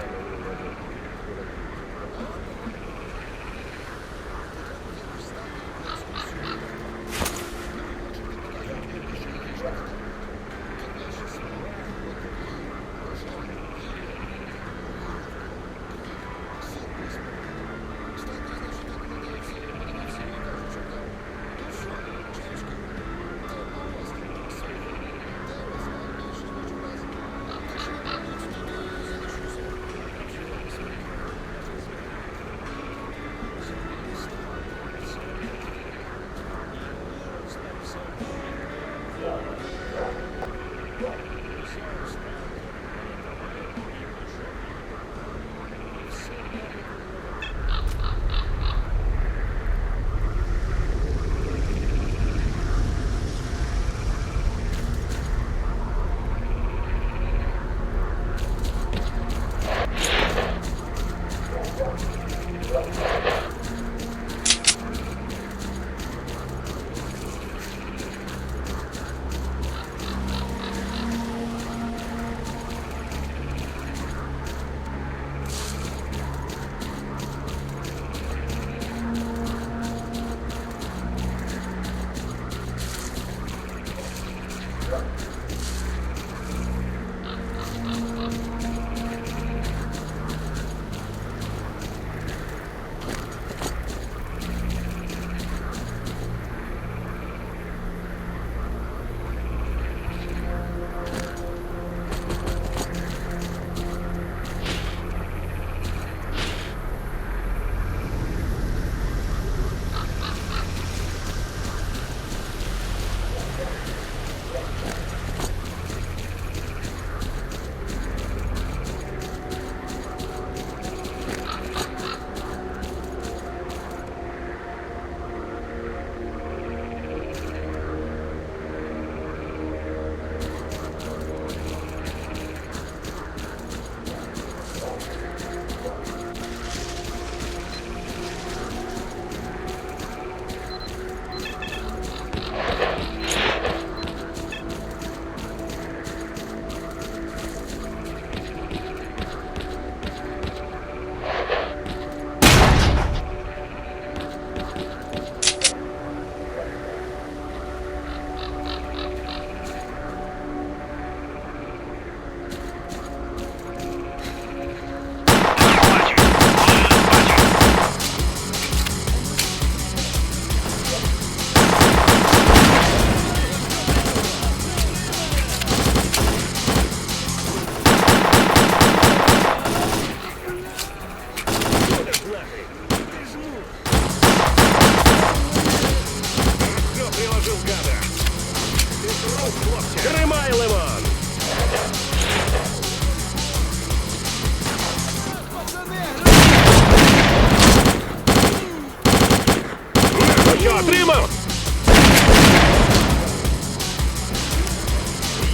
Що, отримав?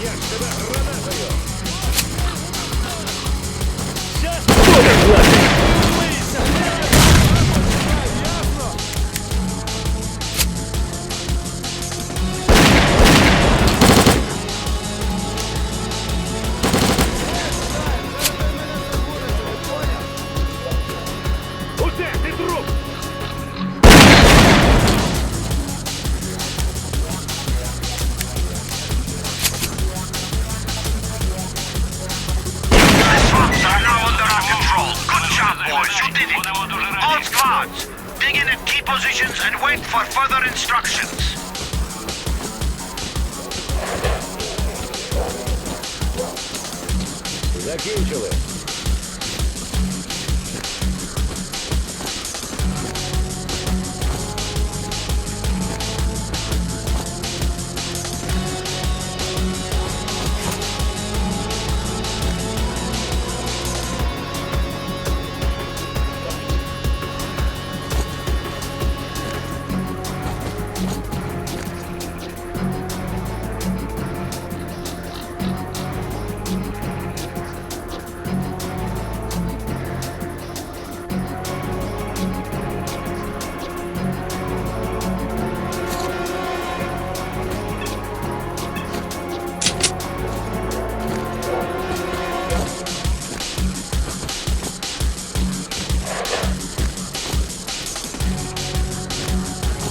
Я ж тебе гранатою! Будеш знати! Усе, ти труп! The swamps are now under our control. Good job, boys. You did it. All squads, dig in at key positions and wait for further instructions. Закінчили.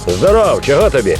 Здоров, чого тобі?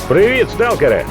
Привіт, сталкере!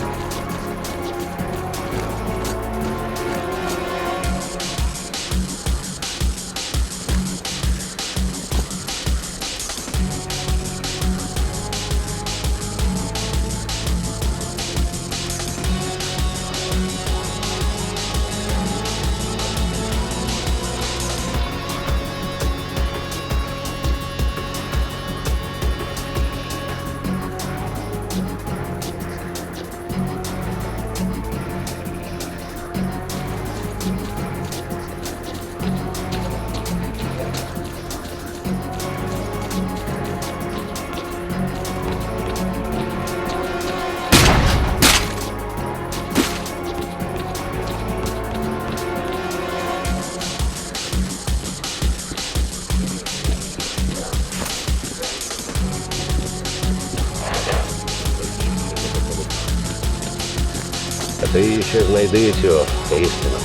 А ти ще знайди цю істину.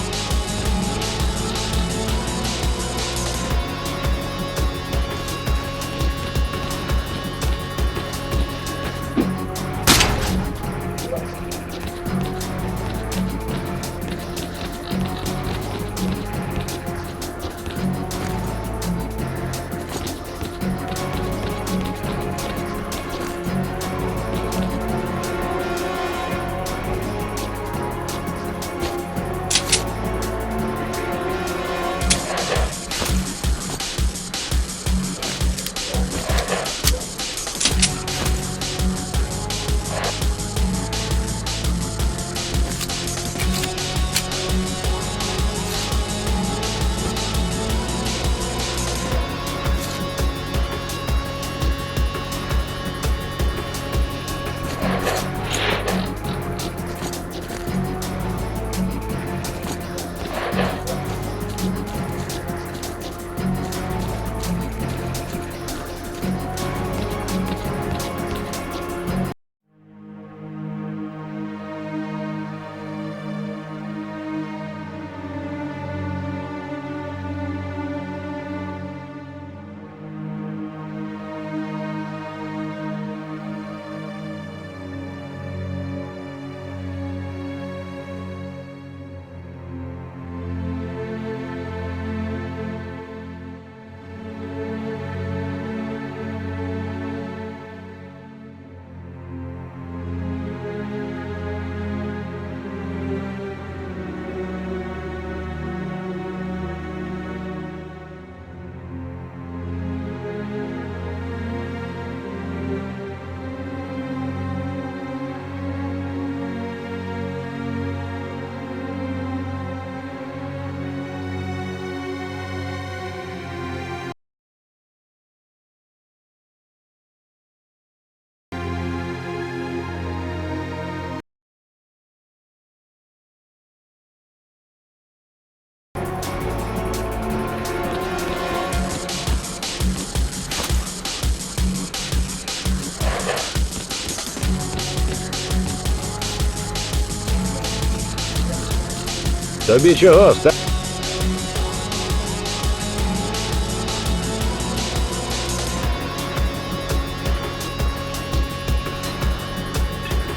Тобі чого, ста?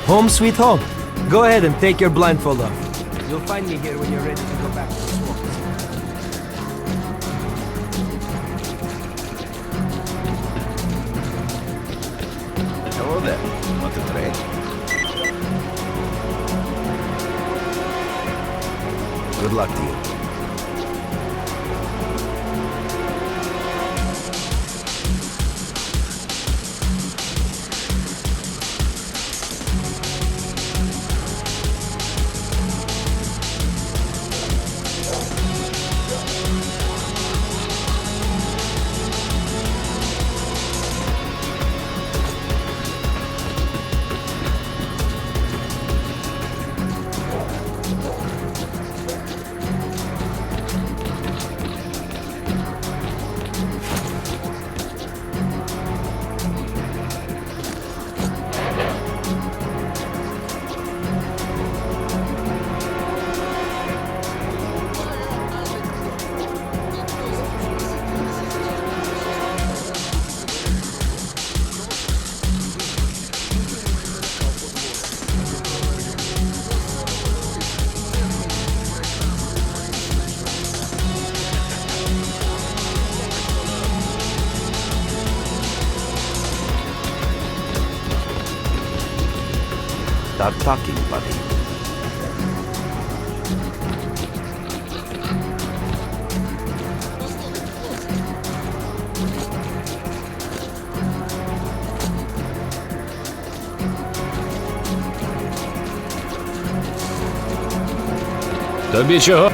Home sweet home. Go ahead and take your blindfold off. You'll find me here when you're ready to go back to the swamps. Hello there. Want to trade? Good luck to you. Start talking, buddy. Тобі чого?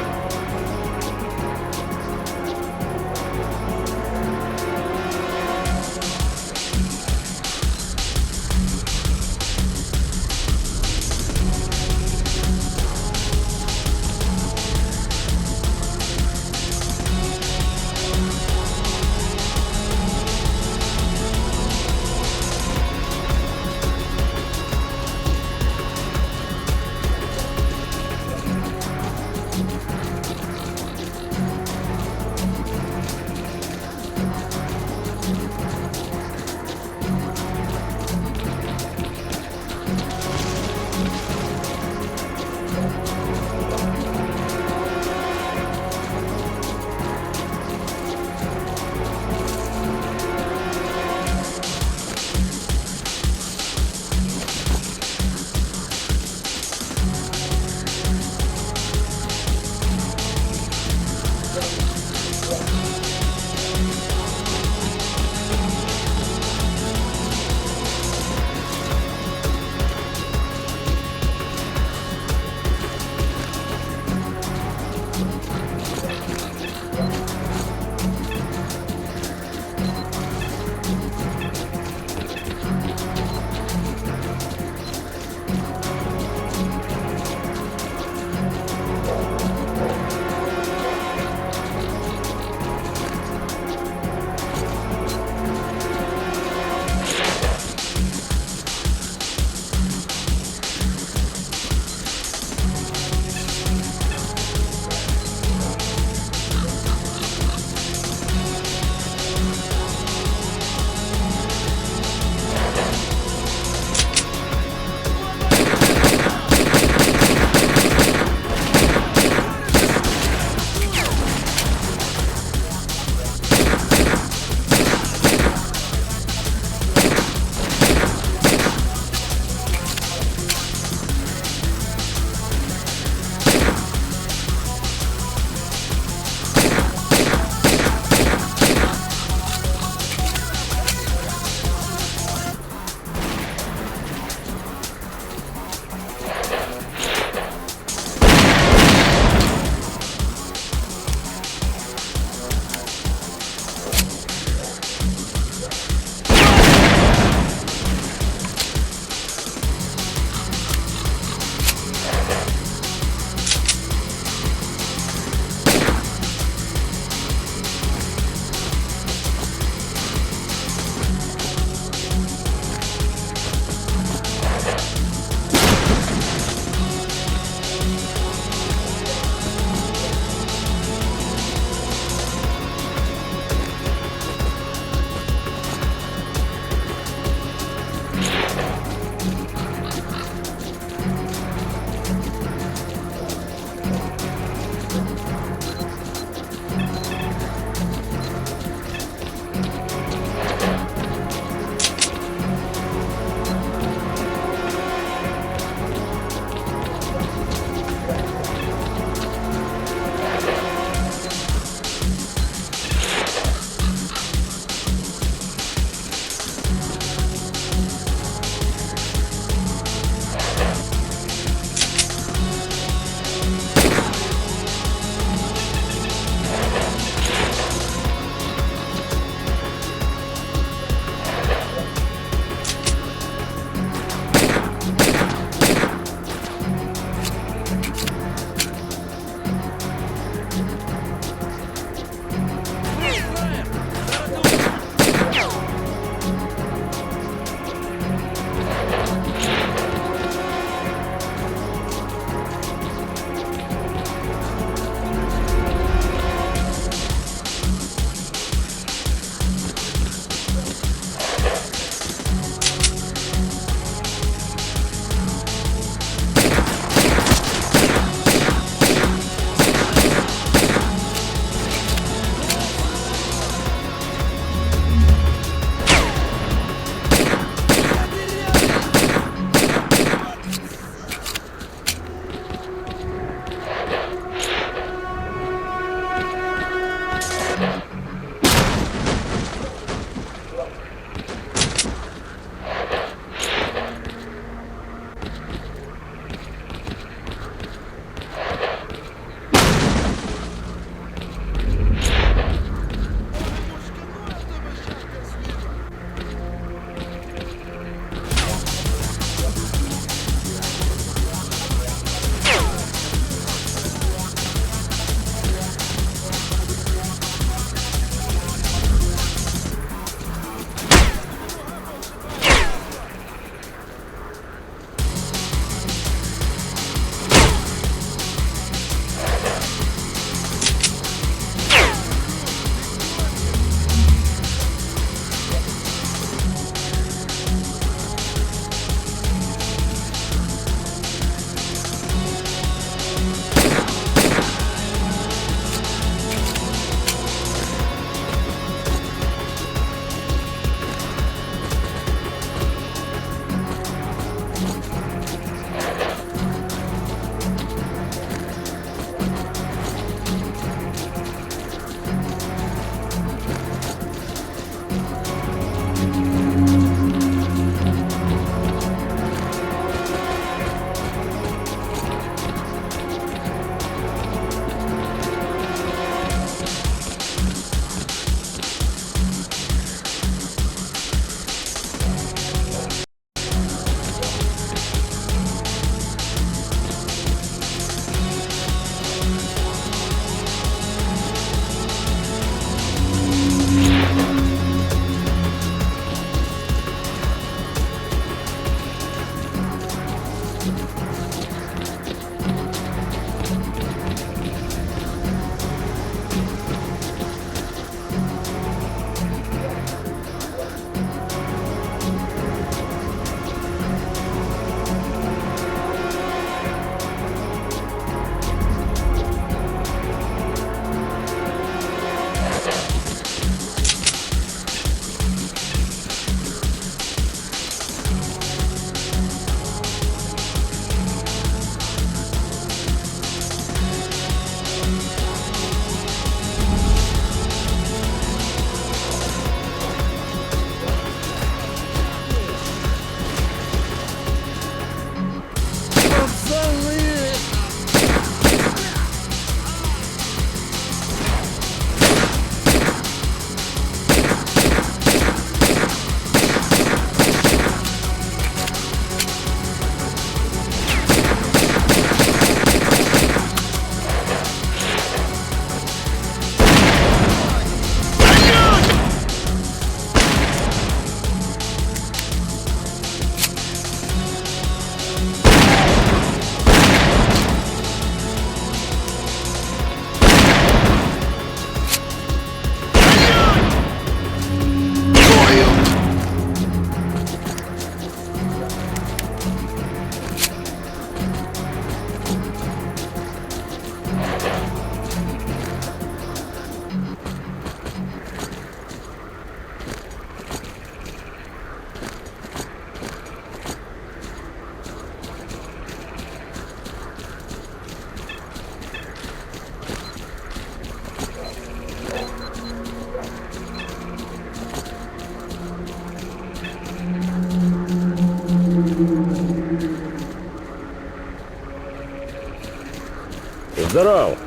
Здоров!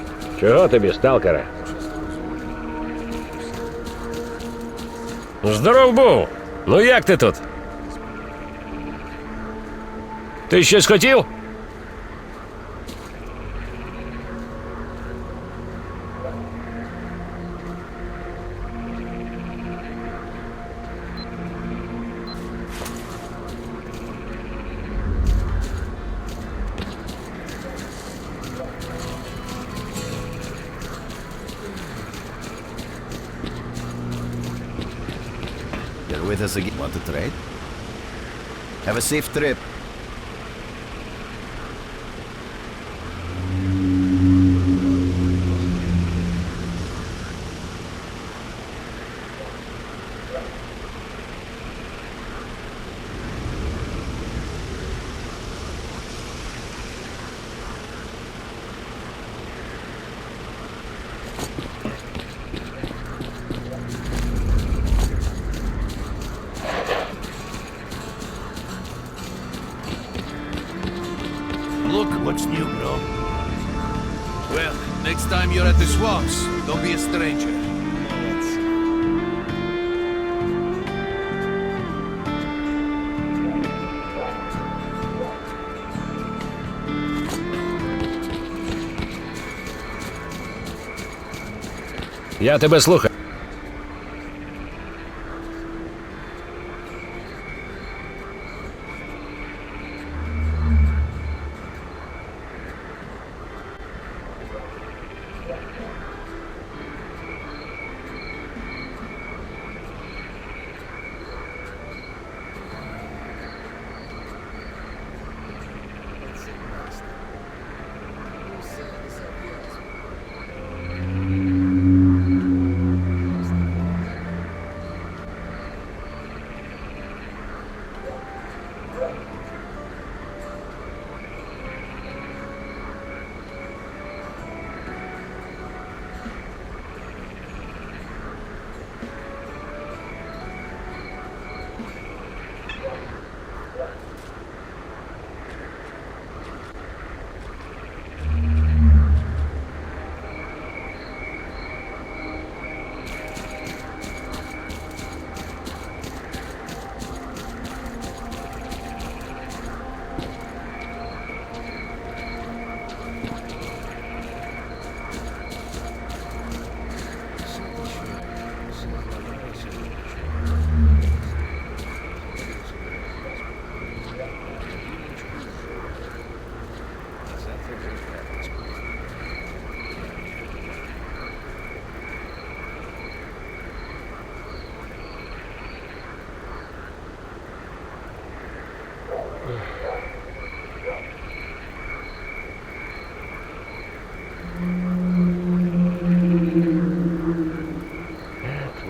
Чого тобі, сталкере? Здоров був! Ну як ти тут? Ти щось хотів? You're with us again. Want to trade? Have a safe trip. Look what's new, bro. Well, next time you're at the swamps, don't be a stranger. Я тебе слухаю.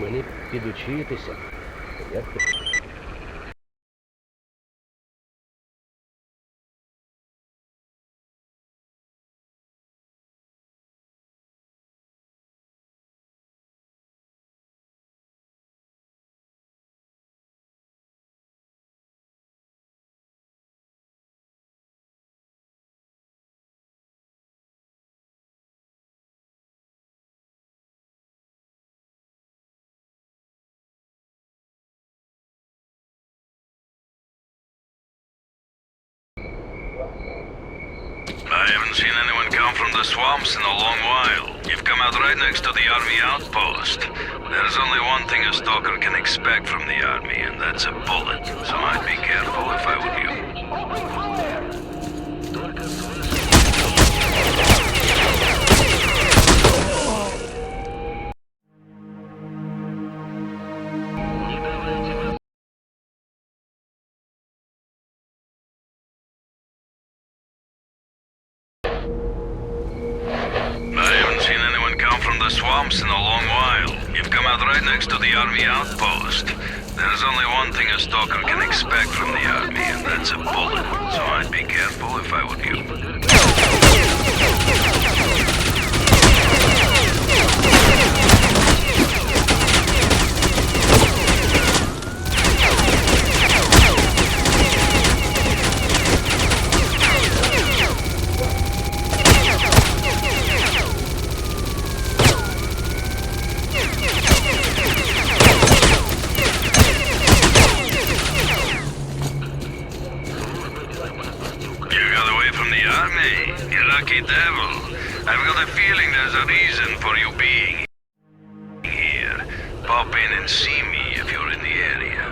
Мені підучитися. Як ти? I haven't seen anyone come from the swamps in a long while. You've come out right next to the army outpost. There's only one thing a stalker can expect from the army, and that's a bullet. So I'd be careful if I were you. Swamps in a long while. You've come out right next to the army outpost. There's only one thing a stalker can expect from the army, and that's a bullet. So I'd be careful if I were you. lucky devil. I've got a feeling there's a reason for you being here. Pop in and see me if you're in the area.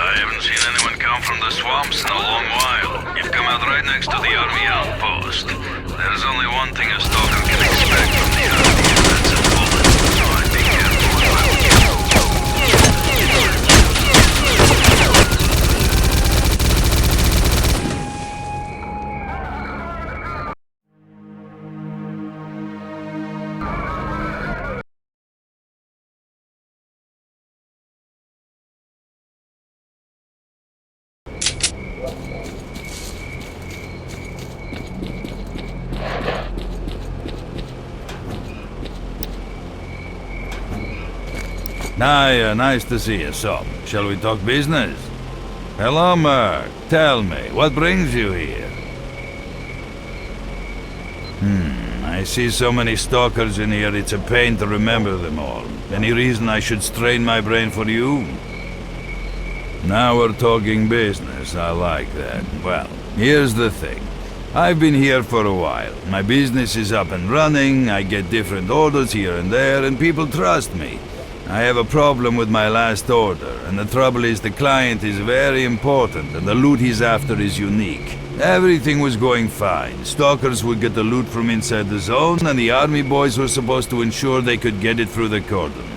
I haven't seen anyone come from the swamps in a long while. You've come out right next to the army outpost. There's only one thing a stalker can expect from the army, and that's a bullet. So I'd be Nice to see you, so, shall we talk business? Hello, Merc. Tell me, what brings you here? I see so many stalkers in here, it's a pain to remember them all. Any reason I should strain my brain for you? Now we're talking business, I like that. Well, here's the thing. I've been here for a while. My business is up and running, I get different orders here and there, and people trust me. I have a problem with my last order, and the trouble is the client is very important, and the loot he's after is unique. Everything was going fine. Stalkers would get the loot from inside the zone, and the army boys were supposed to ensure they could get it through the cordon.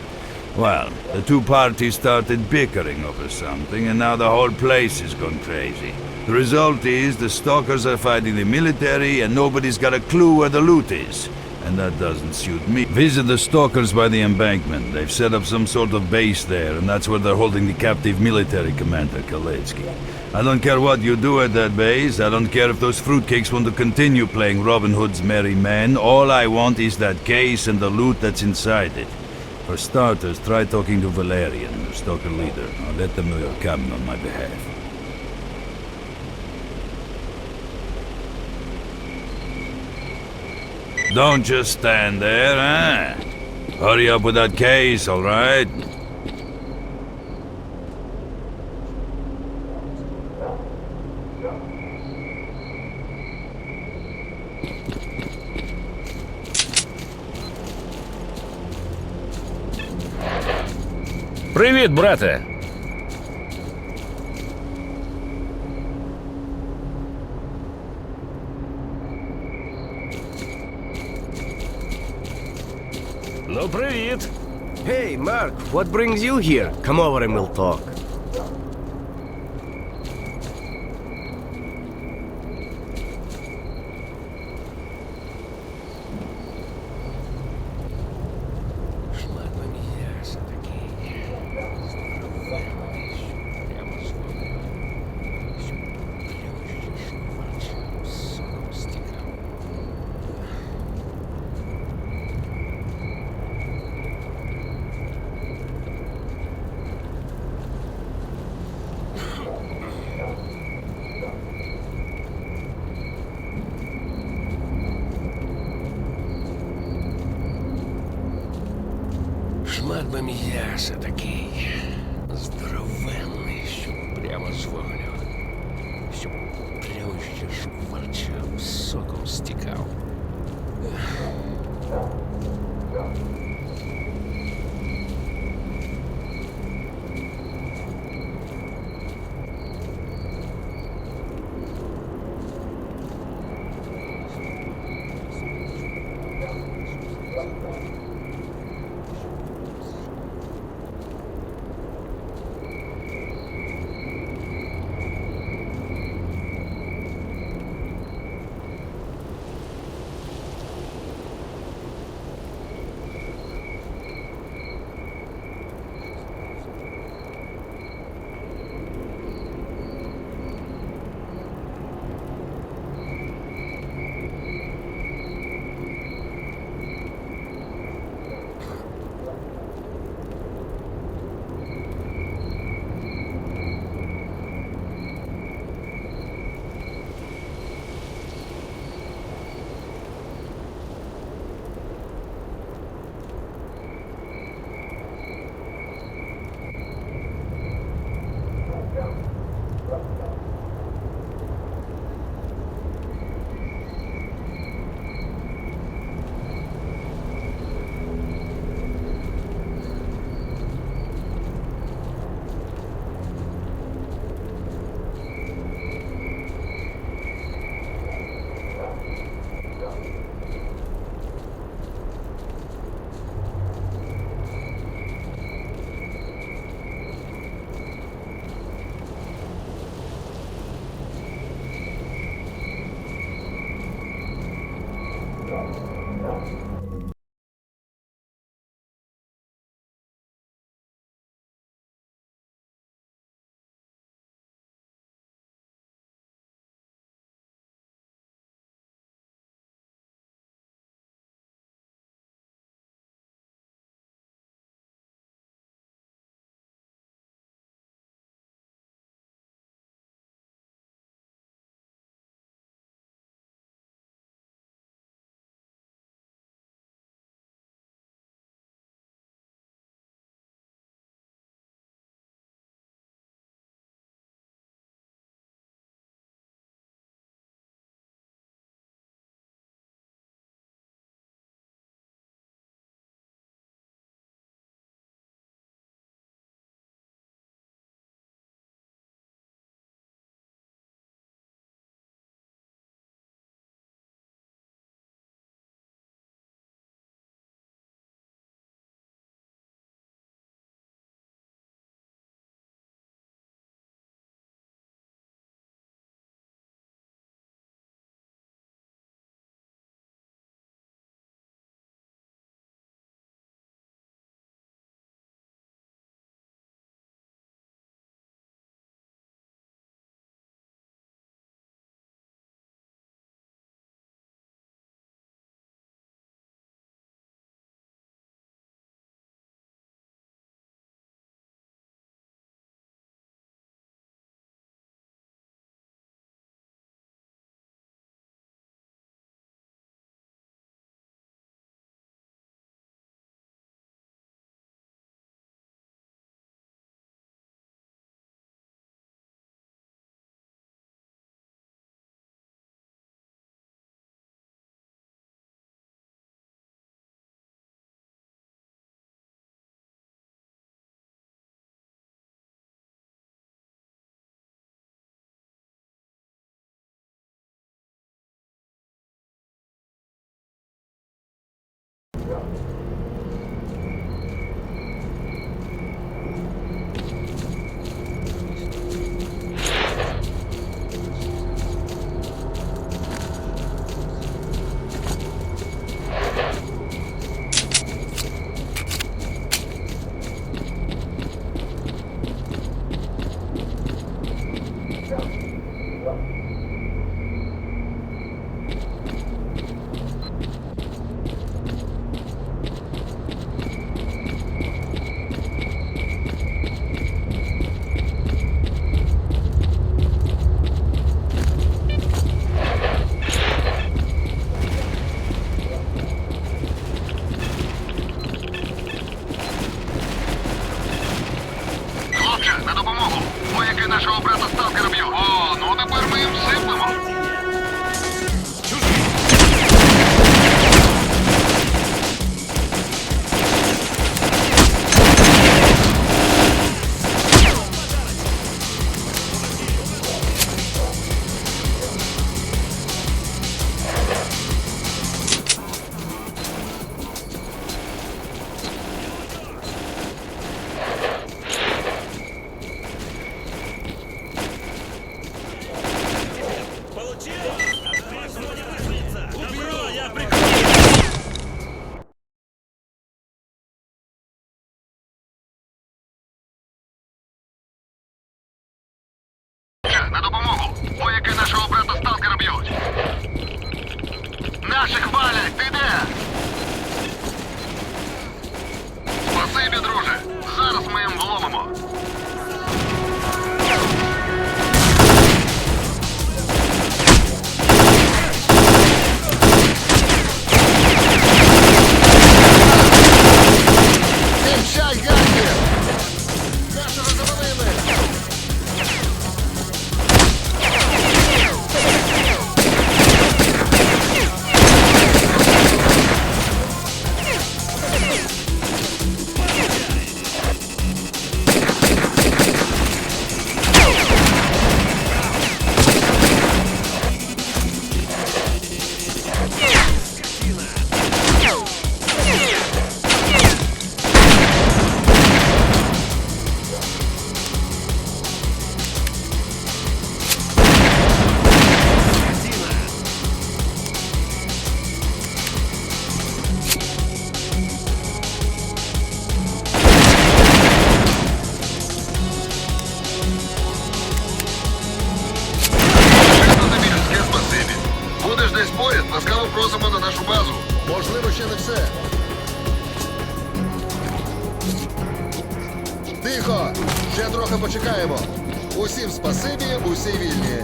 Well, the two parties started bickering over something, and now the whole place has gone crazy. The result is the stalkers are fighting the military, and nobody's got a clue where the loot is. And that doesn't suit me. Visit the stalkers by the embankment. They've set up some sort of base there, and that's where they're holding the captive military commander, S.T.A.L.K.E.R. I don't care what you do at that base. I don't care if those fruitcakes want to continue playing Robin Hood's merry men. All I want is that case and the loot that's inside it. For starters, try talking to Valerian, the stalker leader. I'll let them know you're coming on my behalf. Don't just stand there, huh? Hurry up with that case, all right? Привіт, брате! Ну, привіт! Hey, Mark, what brings you here? Come over and we'll talk. Шмат би м'яса такий, здоровенний, щоб прямо з вогню, щоб плюща шкварчав, соком стікав. нашого брата Сталкера б'ють. О, ну тепер ми їм сипемо. На допомогу! Вояки нашого брата Сталкера б'ють! Наших валять! Ти де? Спасибі, друже! Зараз ми їм вломимо! Кінчай, гаді! Нашого завалили! Будеш десь поряд, ласкаво просимо на нашу базу. Можливо, ще не все. Тихо! Ще трохи почекаємо. Усім спасибі, усі вільні.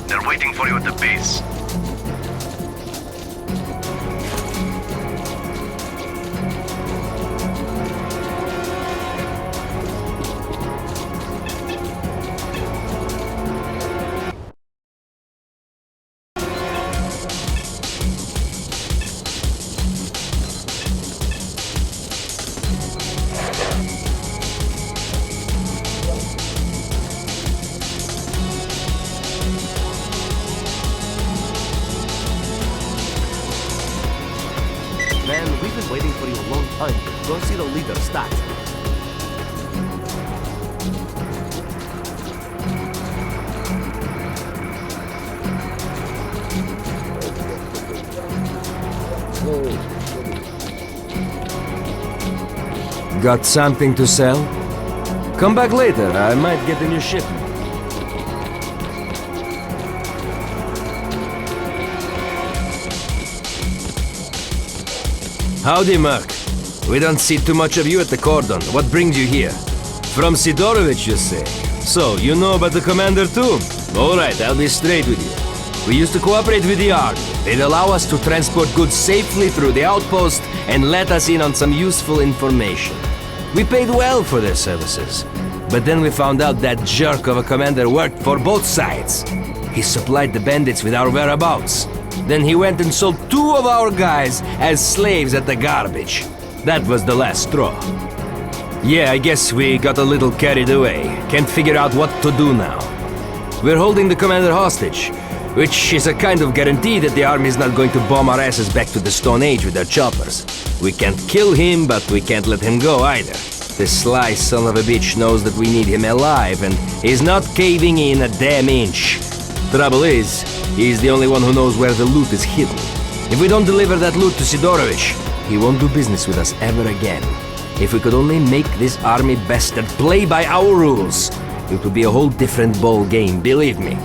They're waiting for you at the base. behind you. Go see the leader, Stat. Got something to sell? Come back later, I might get a new shipment. Howdy, Merc. We don't see too much of you at the cordon. What brings you here? From Sidorovich, you say? So, you know about the commander too? Alright, I'll be straight with you. We used to cooperate with the army. They'd allow us to transport goods safely through the outpost and let us in on some useful information. We paid well for their services. But then we found out that jerk of a commander worked for both sides. He supplied the bandits with our whereabouts. Then he went and sold 2 of our guys as slaves at the garbage. That was the last straw. Yeah, I guess we got a little carried away. Can't figure out what to do now. We're holding the commander hostage, which is a kind of guarantee that the army is not going to bomb our asses back to the Stone Age with their choppers. We can't kill him, but we can't let him go either. This sly son of a bitch knows that we need him alive, and he's not caving in a damn inch. Trouble is, he's the only one who knows where the loot is hidden. If we don't deliver that loot to Sidorovich, he won't do business with us ever again. If we could only make this army bastard play by our rules, it would be a whole different ball game, believe me.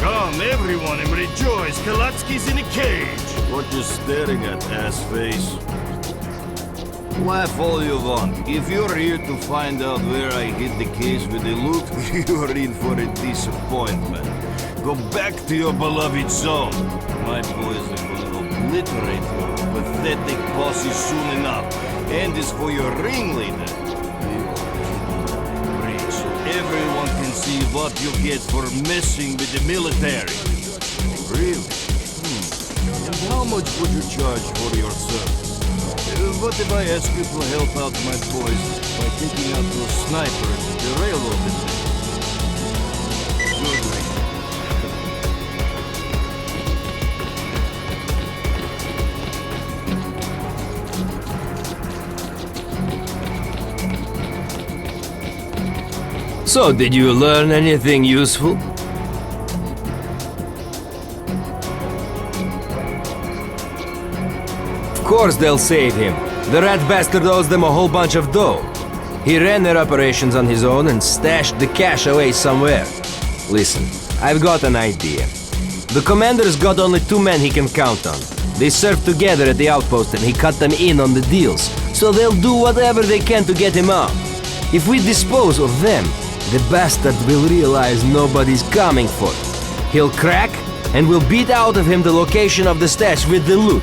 Come, everyone, and rejoice! S.T.A.L.K.E.R.'s in a cage! What you staring at, ass face? Laugh all you want. If you're here to find out where I hid the case with the loot, you're in for a disappointment. Go back to your beloved zone. My boys are going to obliterate your pathetic bosses soon enough. And as for your ringleader, we will keep it so everyone can see what you get for messing with the military. Really? And how much would you charge for your service? What if I ask you to help out my boys by taking out those snipers at the railroad today? So, did you learn anything useful? Of course they'll save him. The rat bastard owes them a whole bunch of dough. He ran their operations on his own and stashed the cash away somewhere. Listen, I've got an idea. The commander's got only 2 men he can count on. They served together at the outpost and he cut them in on the deals, so they'll do whatever they can to get him out. If we dispose of them, the bastard will realize nobody's coming for him. He'll crack, and we'll beat out of him the location of the stash with the loot.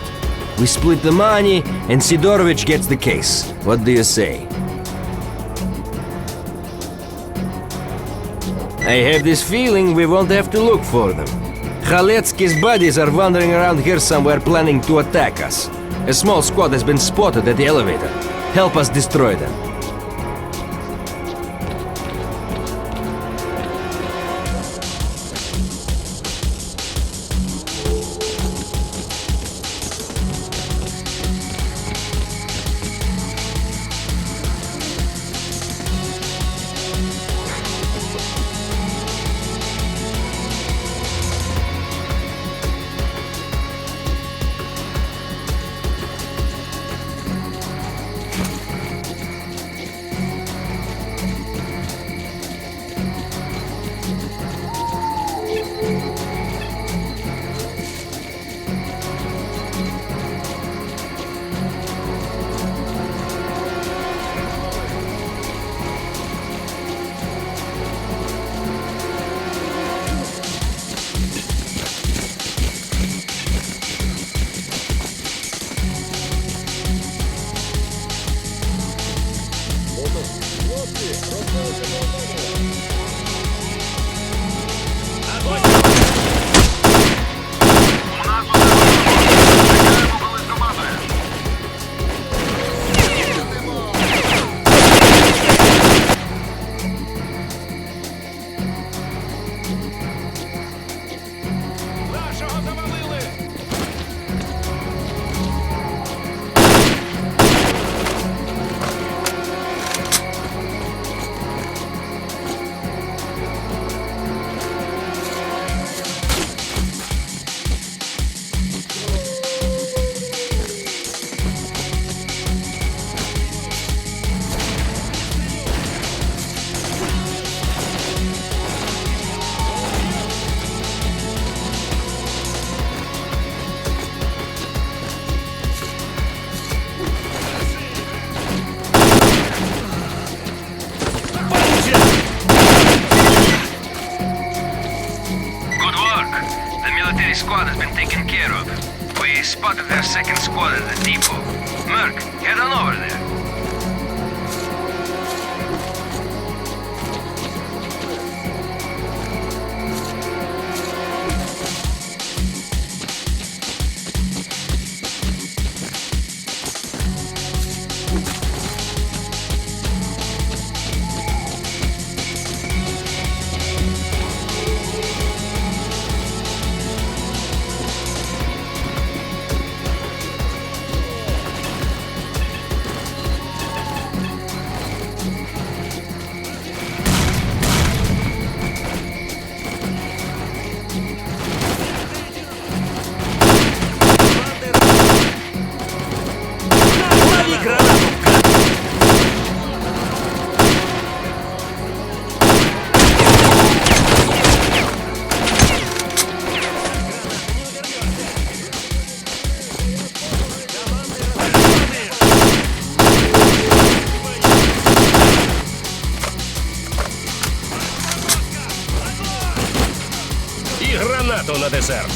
We split the money, and Sidorovich gets the case. What do you say? I have this feeling we won't have to look for them. S.T.A.L.K.E.'s buddies are wandering around here somewhere planning to attack us. A small squad has been spotted at the elevator. Help us destroy them. squad has been taken care of. We spotted their second squad at the depot. Merc, head on over there. І гранату на десерт.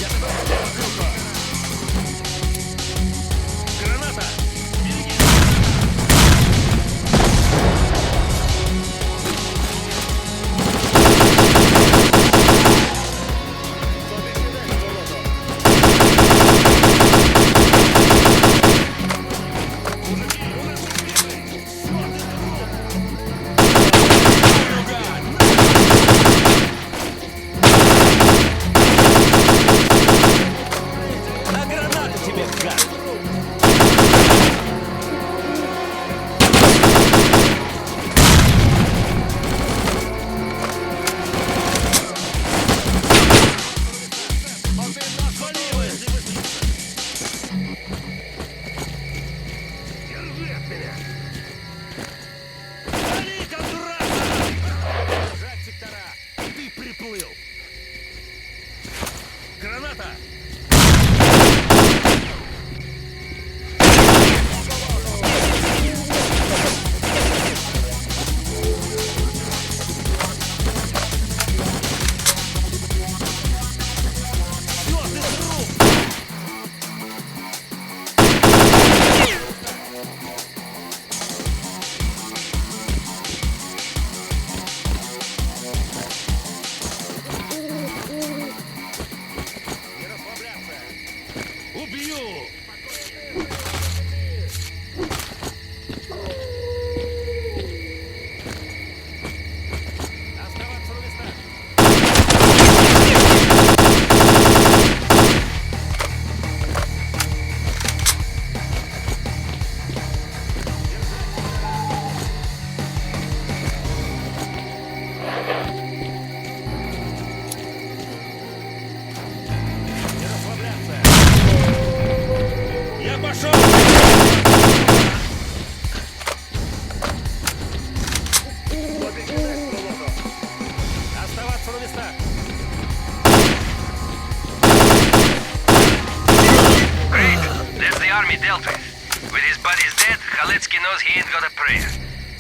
Army dealt with. With his buddies dead, K.R. knows he ain't got a prayer.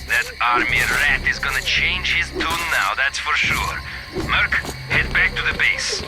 That army rat is gonna change his tune now, that's for sure. Merc, head back to the base.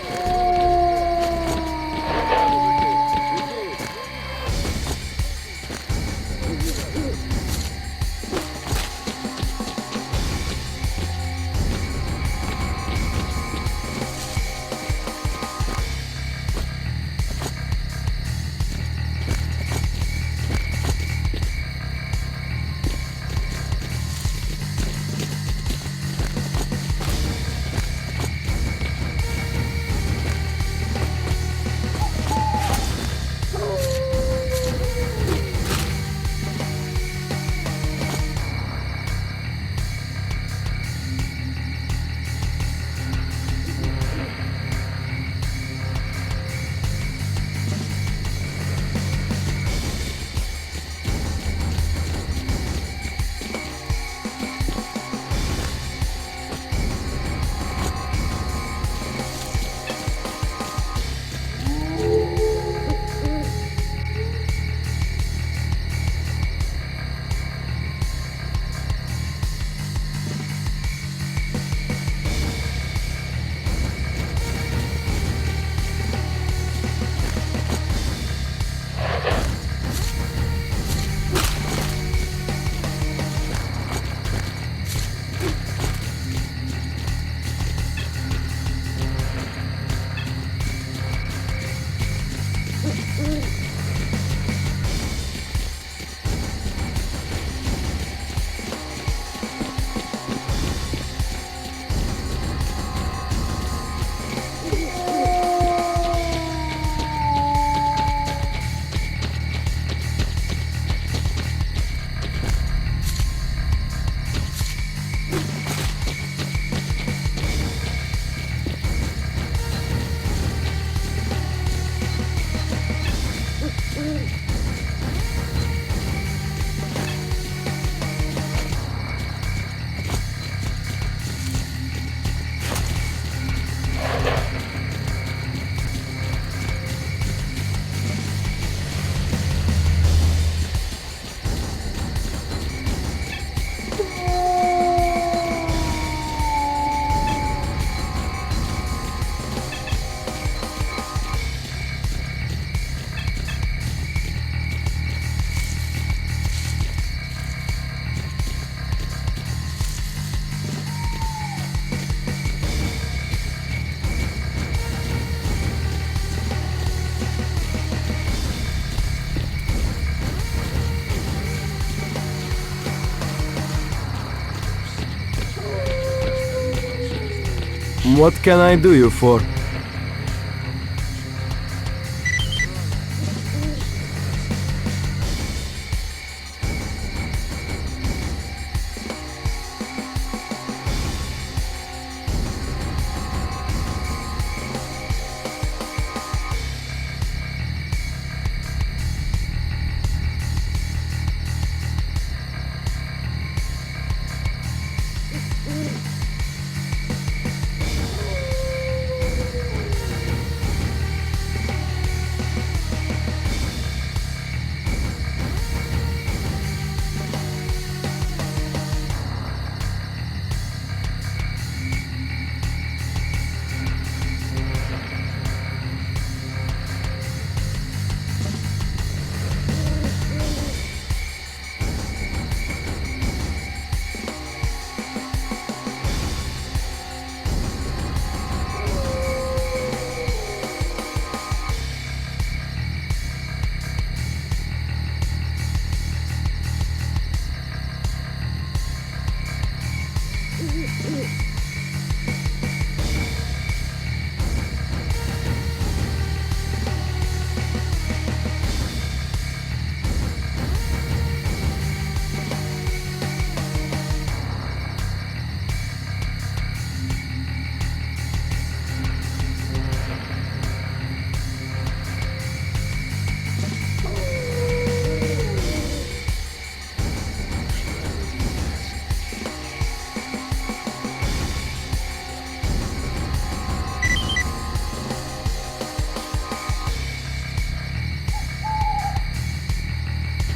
What can I do you for?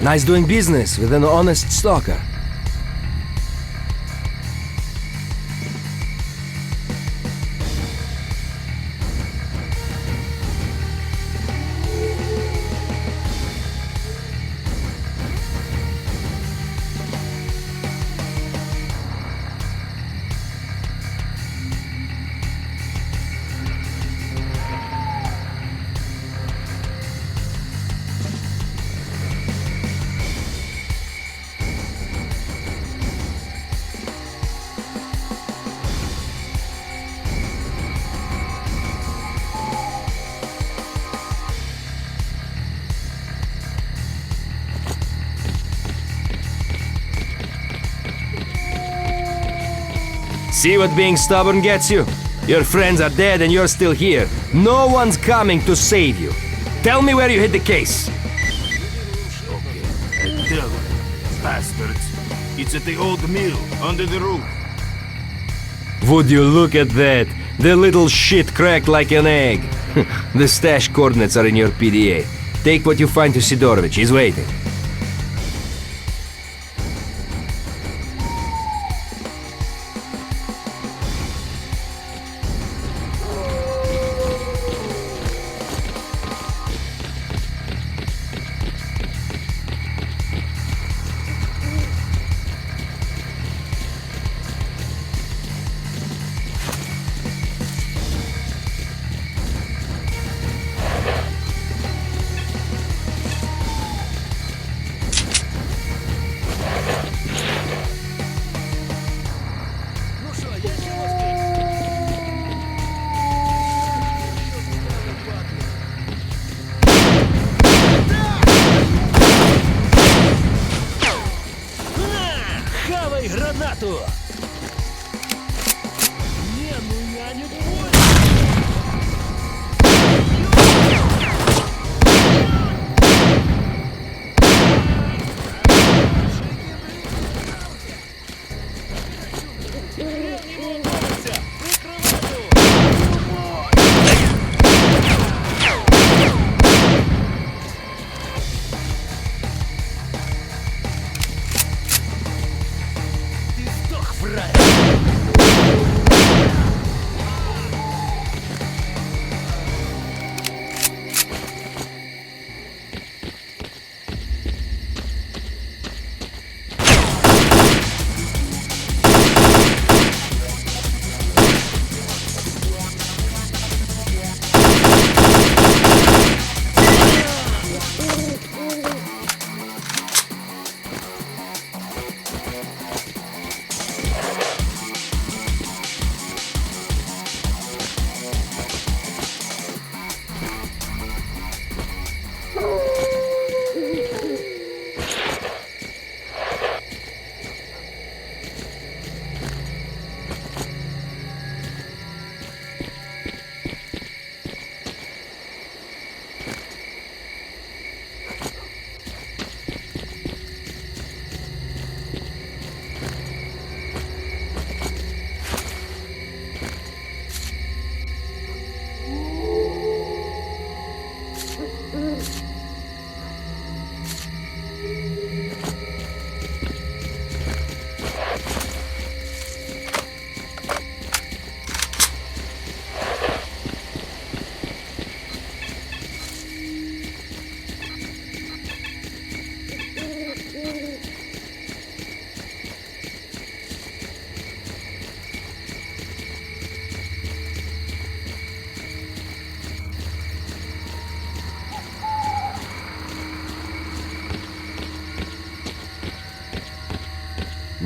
Nice doing business with an honest stalker. See what being stubborn gets you? Your friends are dead and you're still here. No one's coming to save you. Tell me where you hid the case. Bastards. It's at the old mill, under the roof. Would you look at that? The little shit cracked like an egg. The stash coordinates are in your PDA. Take what you find to Sidorovich. He's waiting. хату! Не, ну я не понял!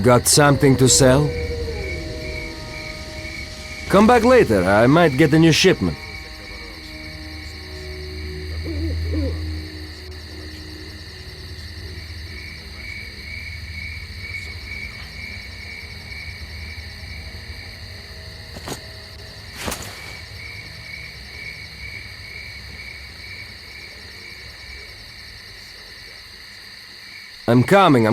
Got something to sell? Come back later, I might get a new shipment. I'm coming.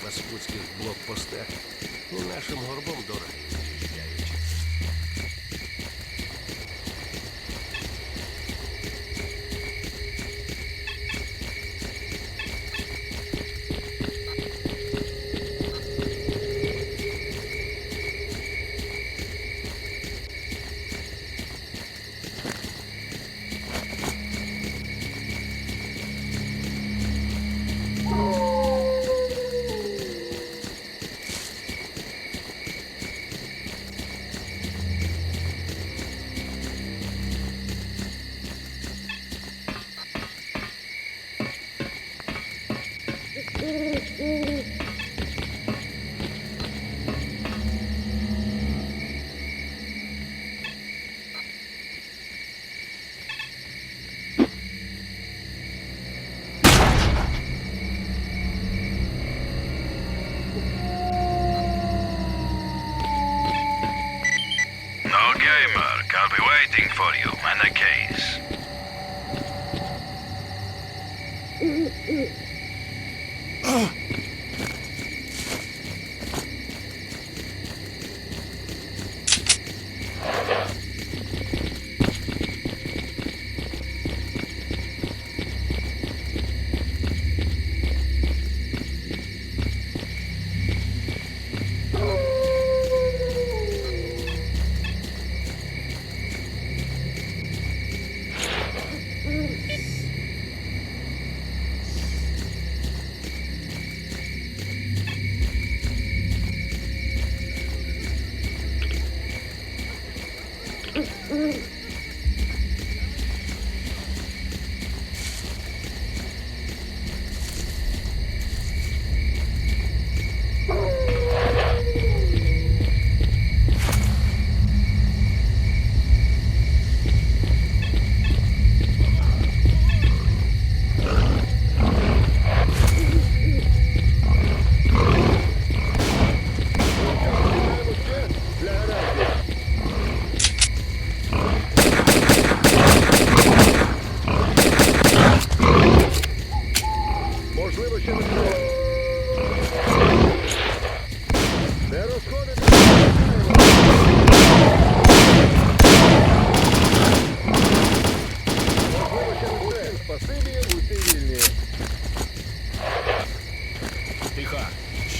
Паскудських блокпостах. І нашим горбом дороги виїжджають. Okay, Merc, I'll be waiting for you in the case.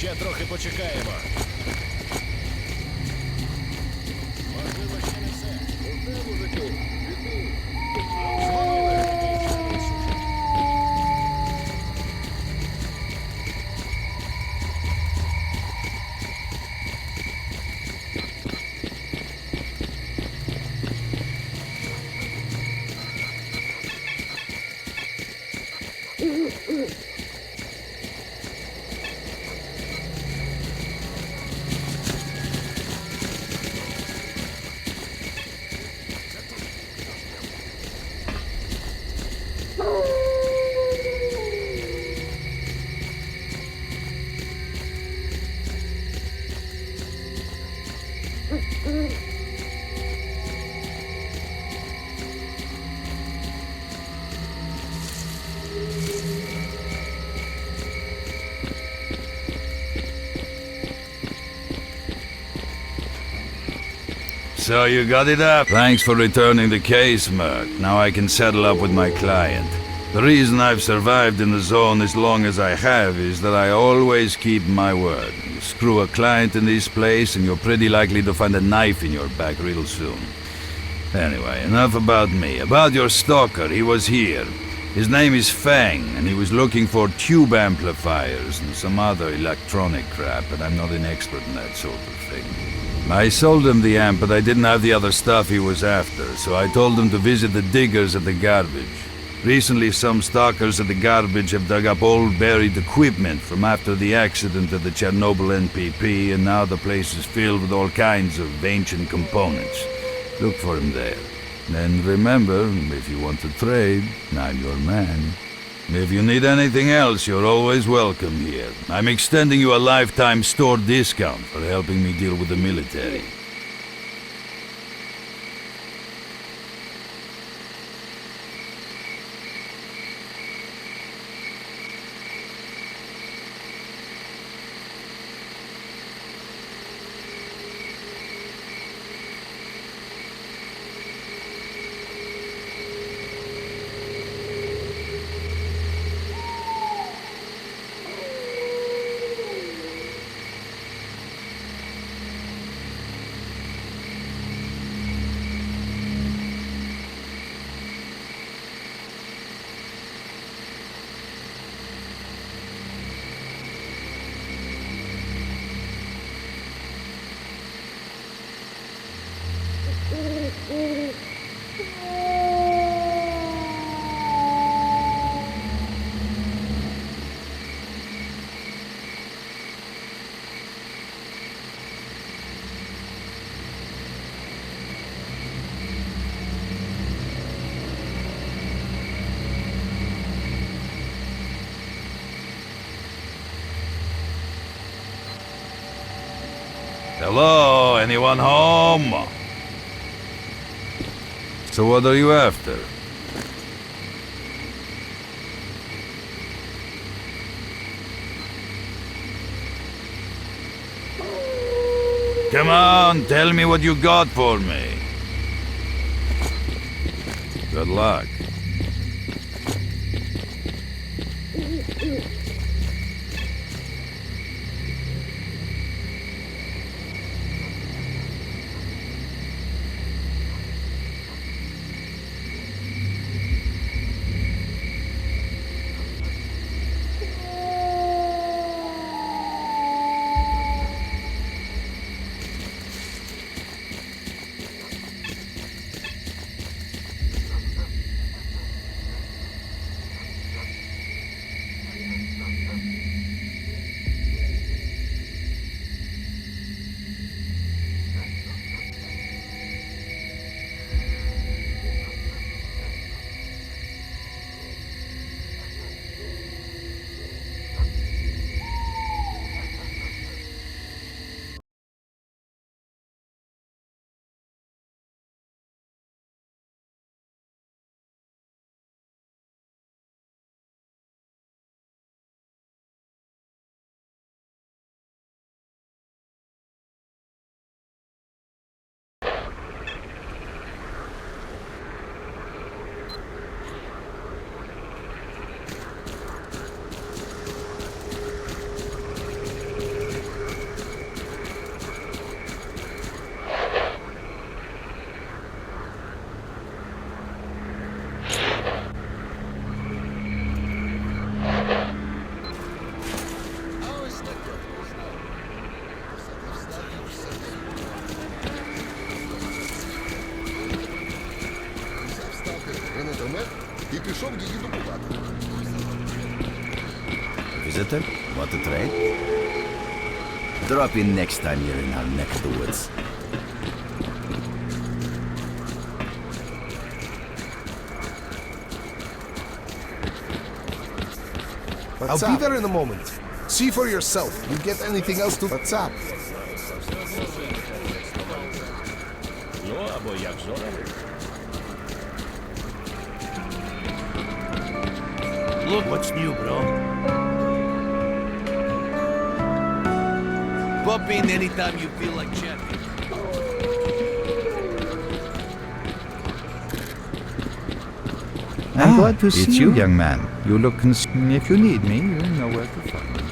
Ще трохи почекаємо. Можливо, ще не все. Оце, мужики, піти. So you got it up? Thanks for returning the case, Merc. Now I can settle up with my client. The reason I've survived in the zone as long as I have is that I always keep my word. You screw a client in this place and you're pretty likely to find a knife in your back real soon. Anyway, enough about me. About your stalker, he was here. His name is Fang, and he was looking for tube amplifiers and some other electronic crap, but I'm not an expert in that sort of thing. I sold him the amp, but I didn't have the other stuff he was after, so I told him to visit the diggers at the garbage. Recently, some stalkers at the garbage have dug up old buried equipment from after the accident at the Chernobyl NPP, and now the place is filled with all kinds of ancient components. Look for him there. And remember, if you want to trade, I'm your man. If you need anything else, you're always welcome here. I'm extending you a lifetime store discount for helping me deal with the military. Hello, anyone home? So what are you after? Come on, tell me what you got for me. Good luck. пішов її добувати. Visitor? Want to trade? Drop in next time you're in our neck of the woods. I'll be there in a moment. See for yourself. You get anything else to WhatsApp? Ну, або як зона. Look what's new, bro. Bump in anytime you feel like chatting. I'm glad to see it's you, you. young man. You look If you need me, you know where to find me.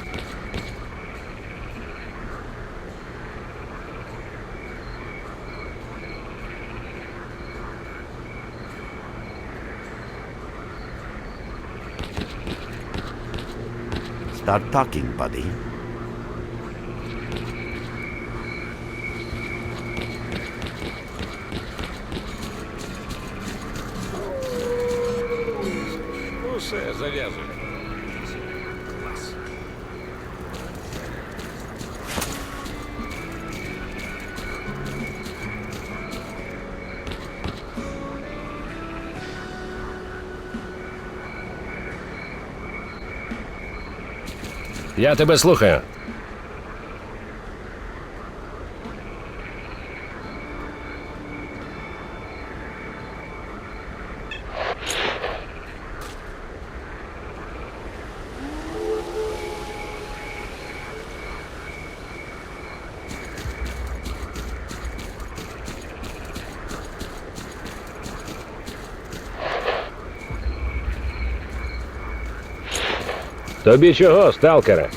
Start talking, buddy. Ну все, зав'язуй. Я тебе слухаю. Тобі чого, сталкере?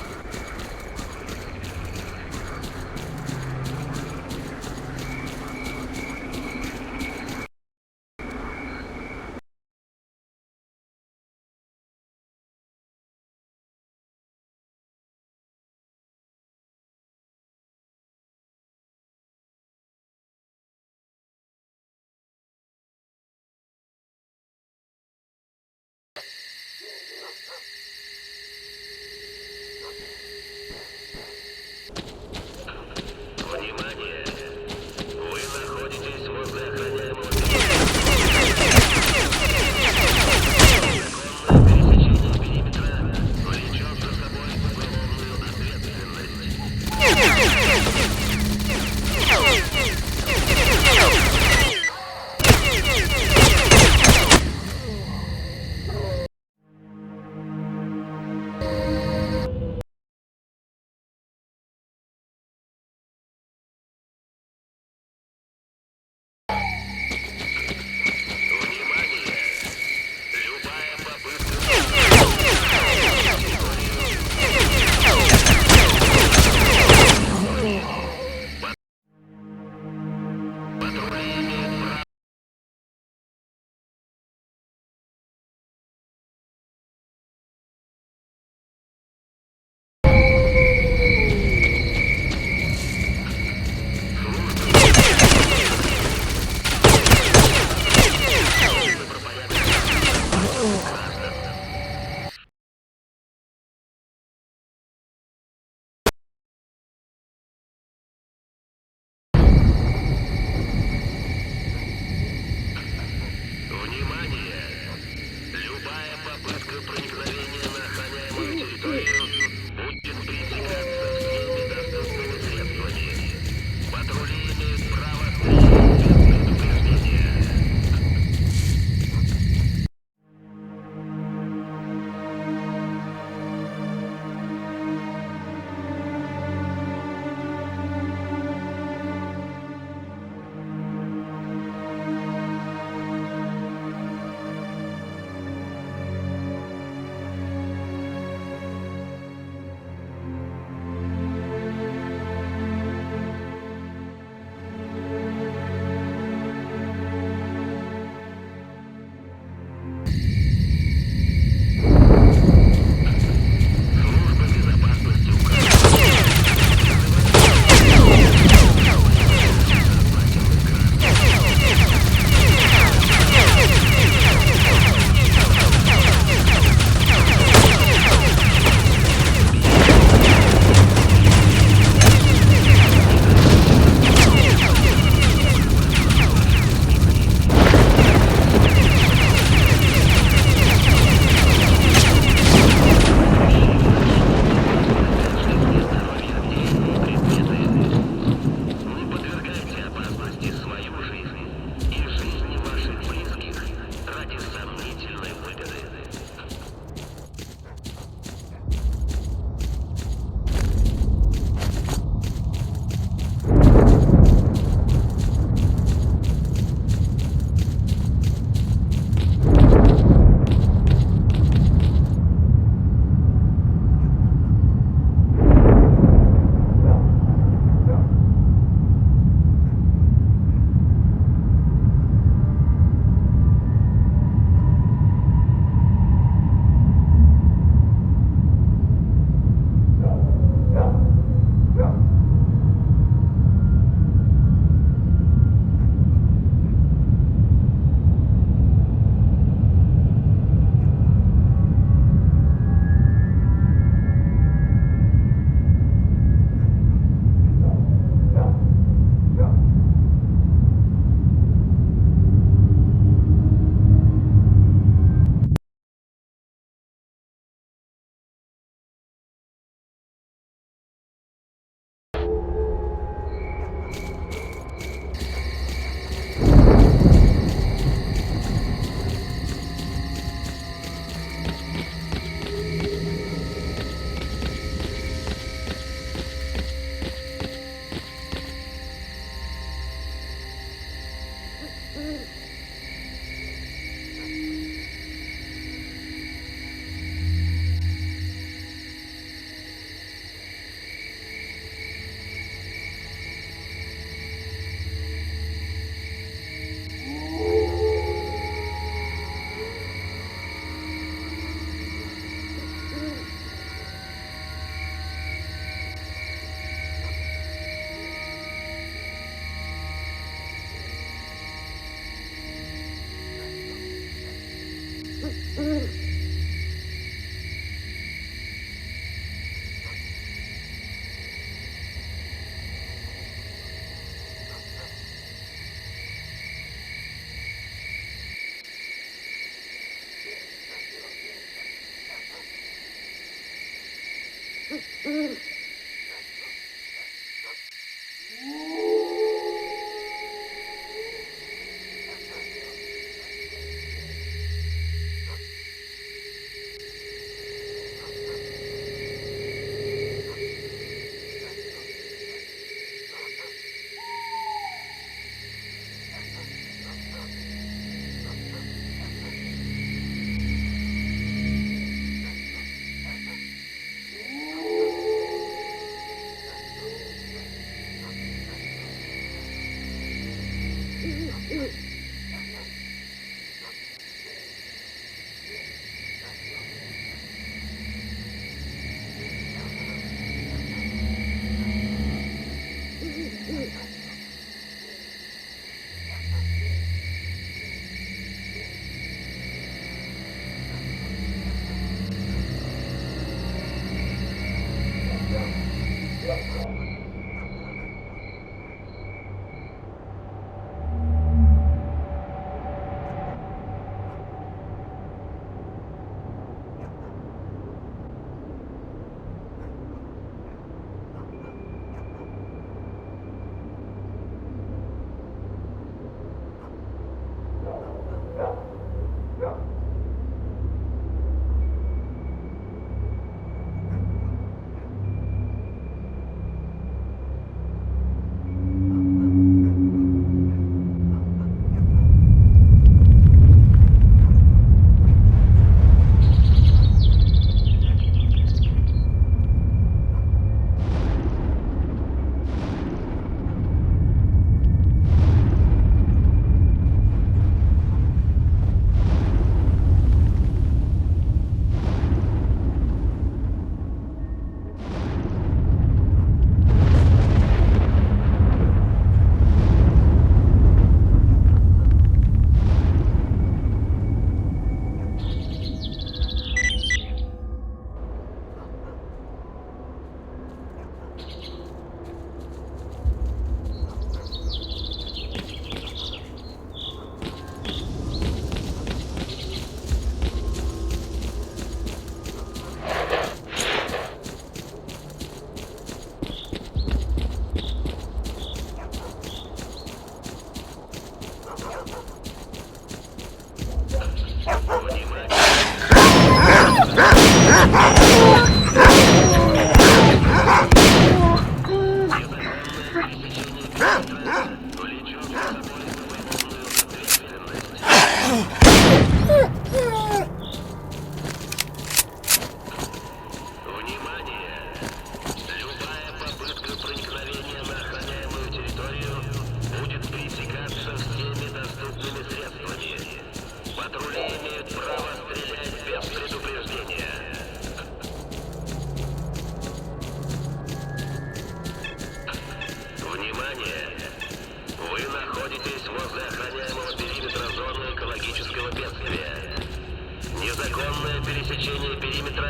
Незаконное пересечение периметра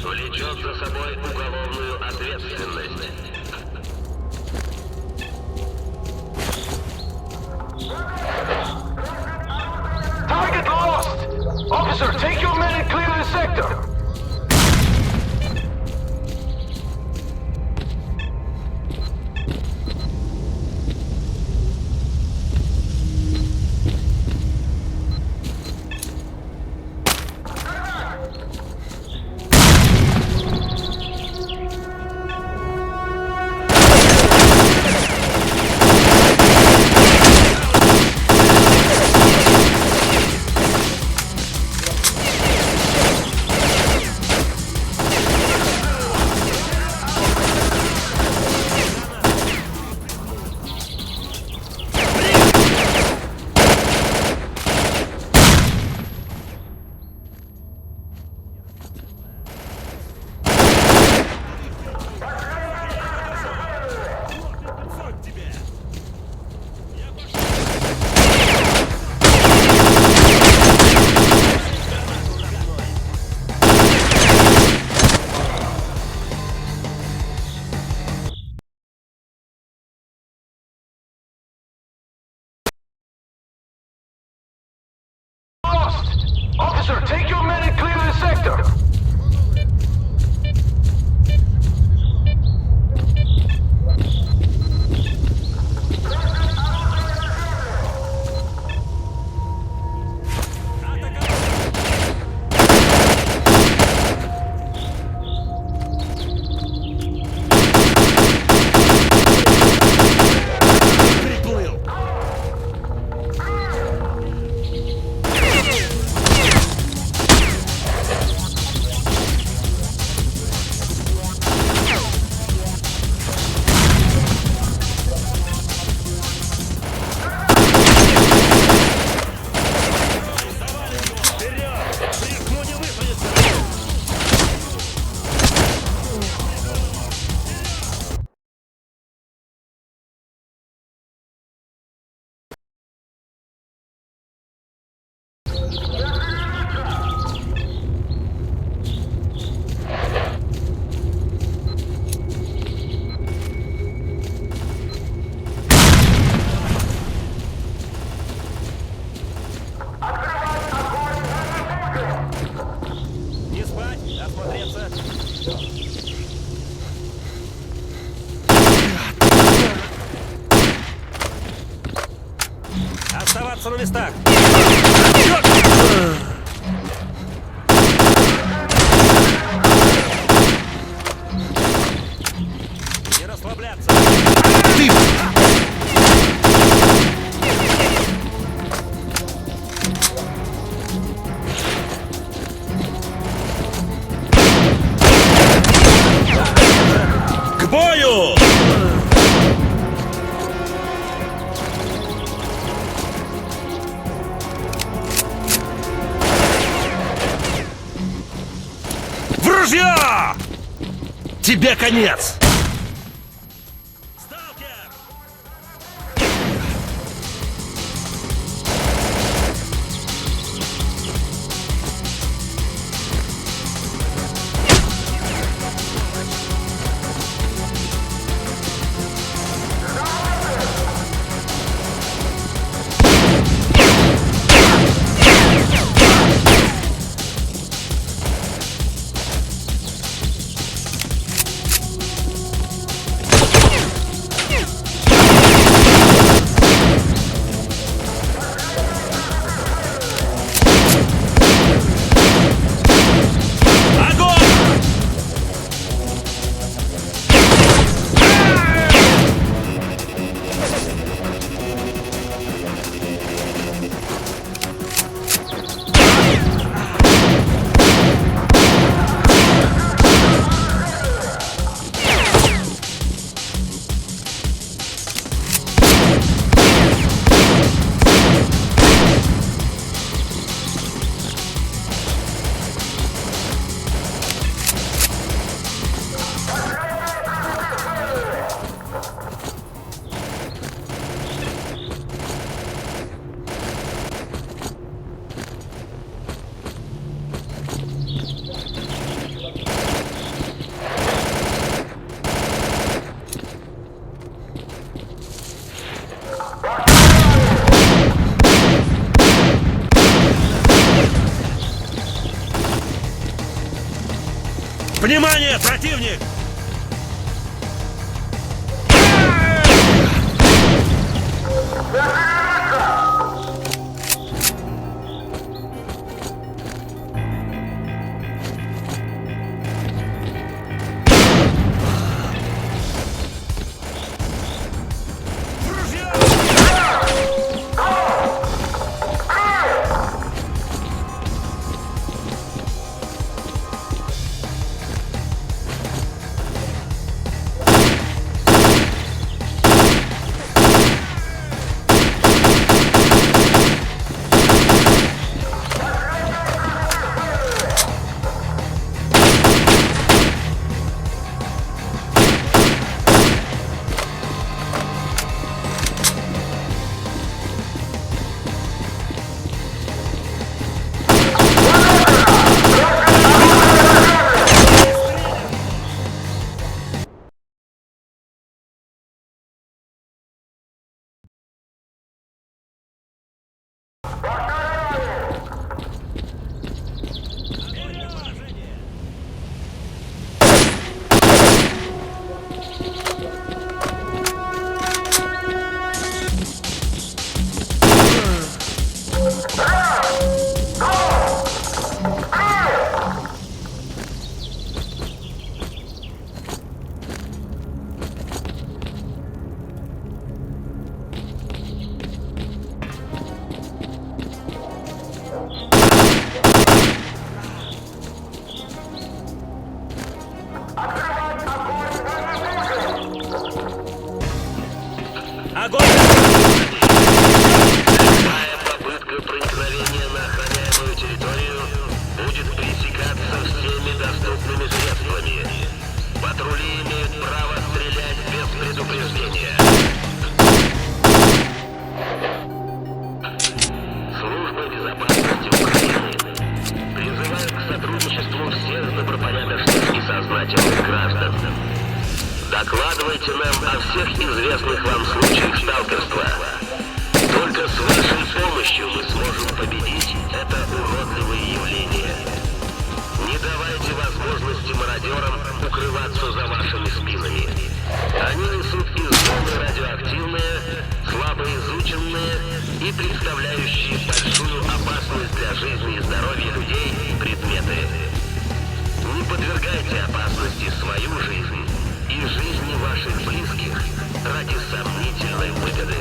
влечет за собой уголовную ответственность. Target lost! Officer, take your men and clear the sector! Officer, take your men and clear the sector! Оставаться на местах! Не расслабляться! К бою! В ружья! Тебе конец! Внимание, противник! Огонь! Любая попытка проникновения на охраняемую территорию будет пресекаться всеми доступными средствами. Патрули имеют право стрелять без предупреждения. Служба безопасности Украины призывает к сотрудничеству всех добропорядочных и сознательных граждан. Докладывайте нам о всех известных вам случаях сталкерства. Только с вашей помощью мы сможем победить это уродливое явление. Не давайте возможности мародерам укрываться за вашими спинами. Они несут из зоны радиоактивные, слабо изученные и и представляющие большую опасность для жизни и здоровья людей предметы. Не подвергайте опасности свою жизнь и жизни ваших близких ради сомнительной выгоды.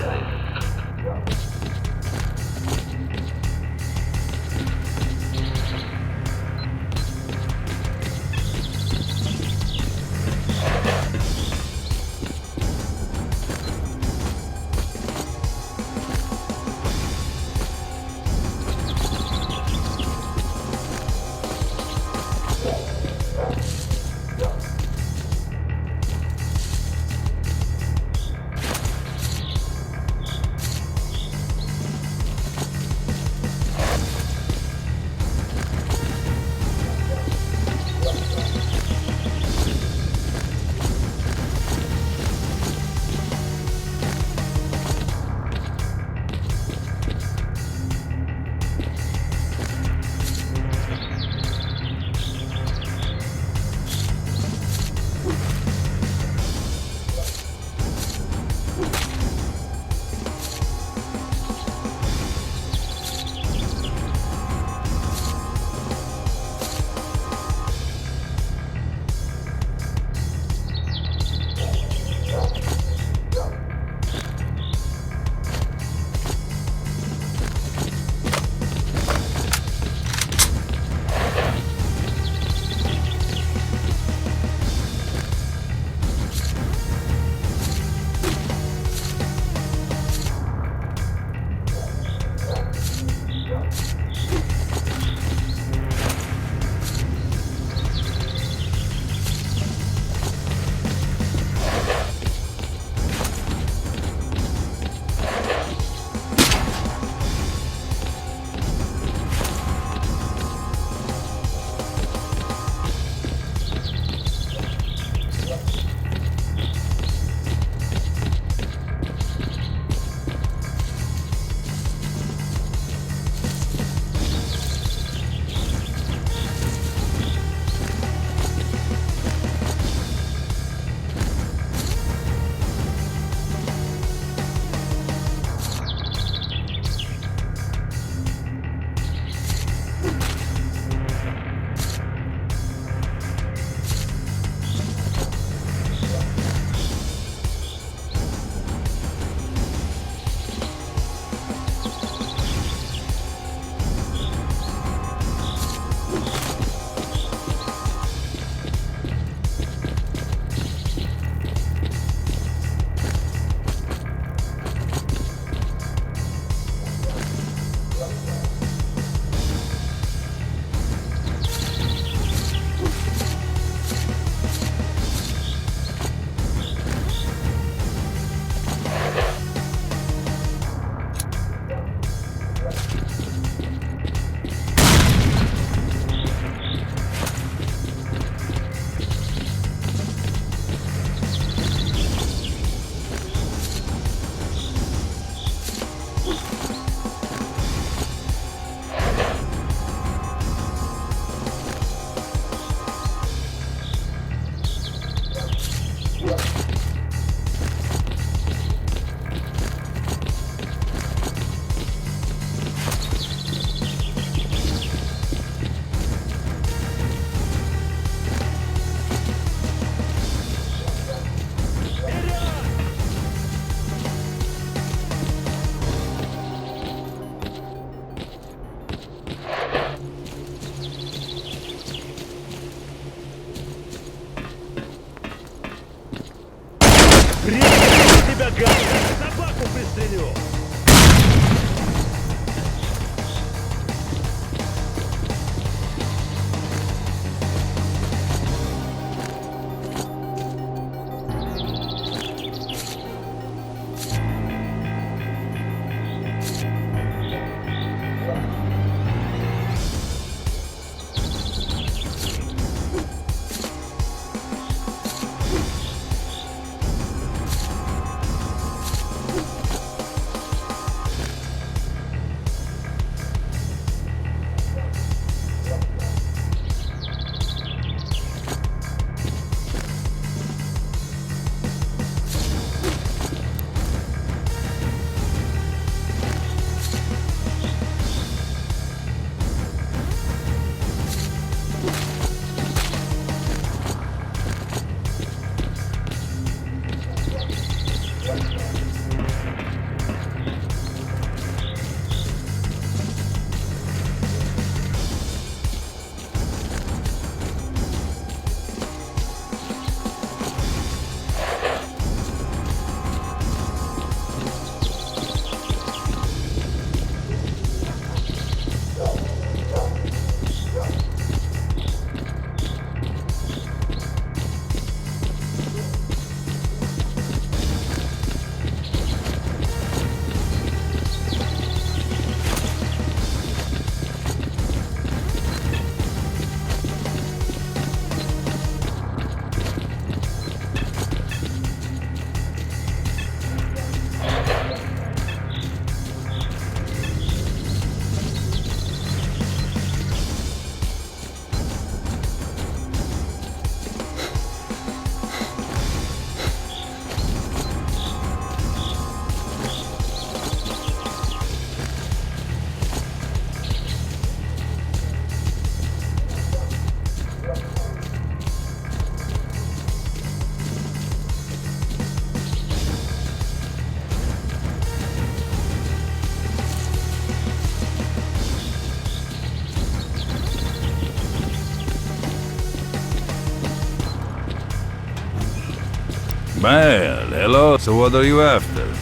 Well, hello. So what are you after?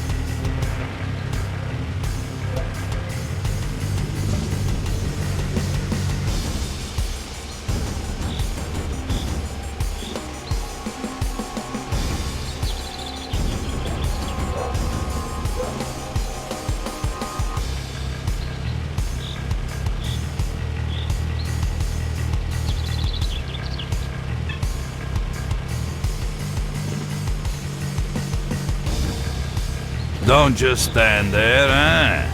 Don't just stand there, huh?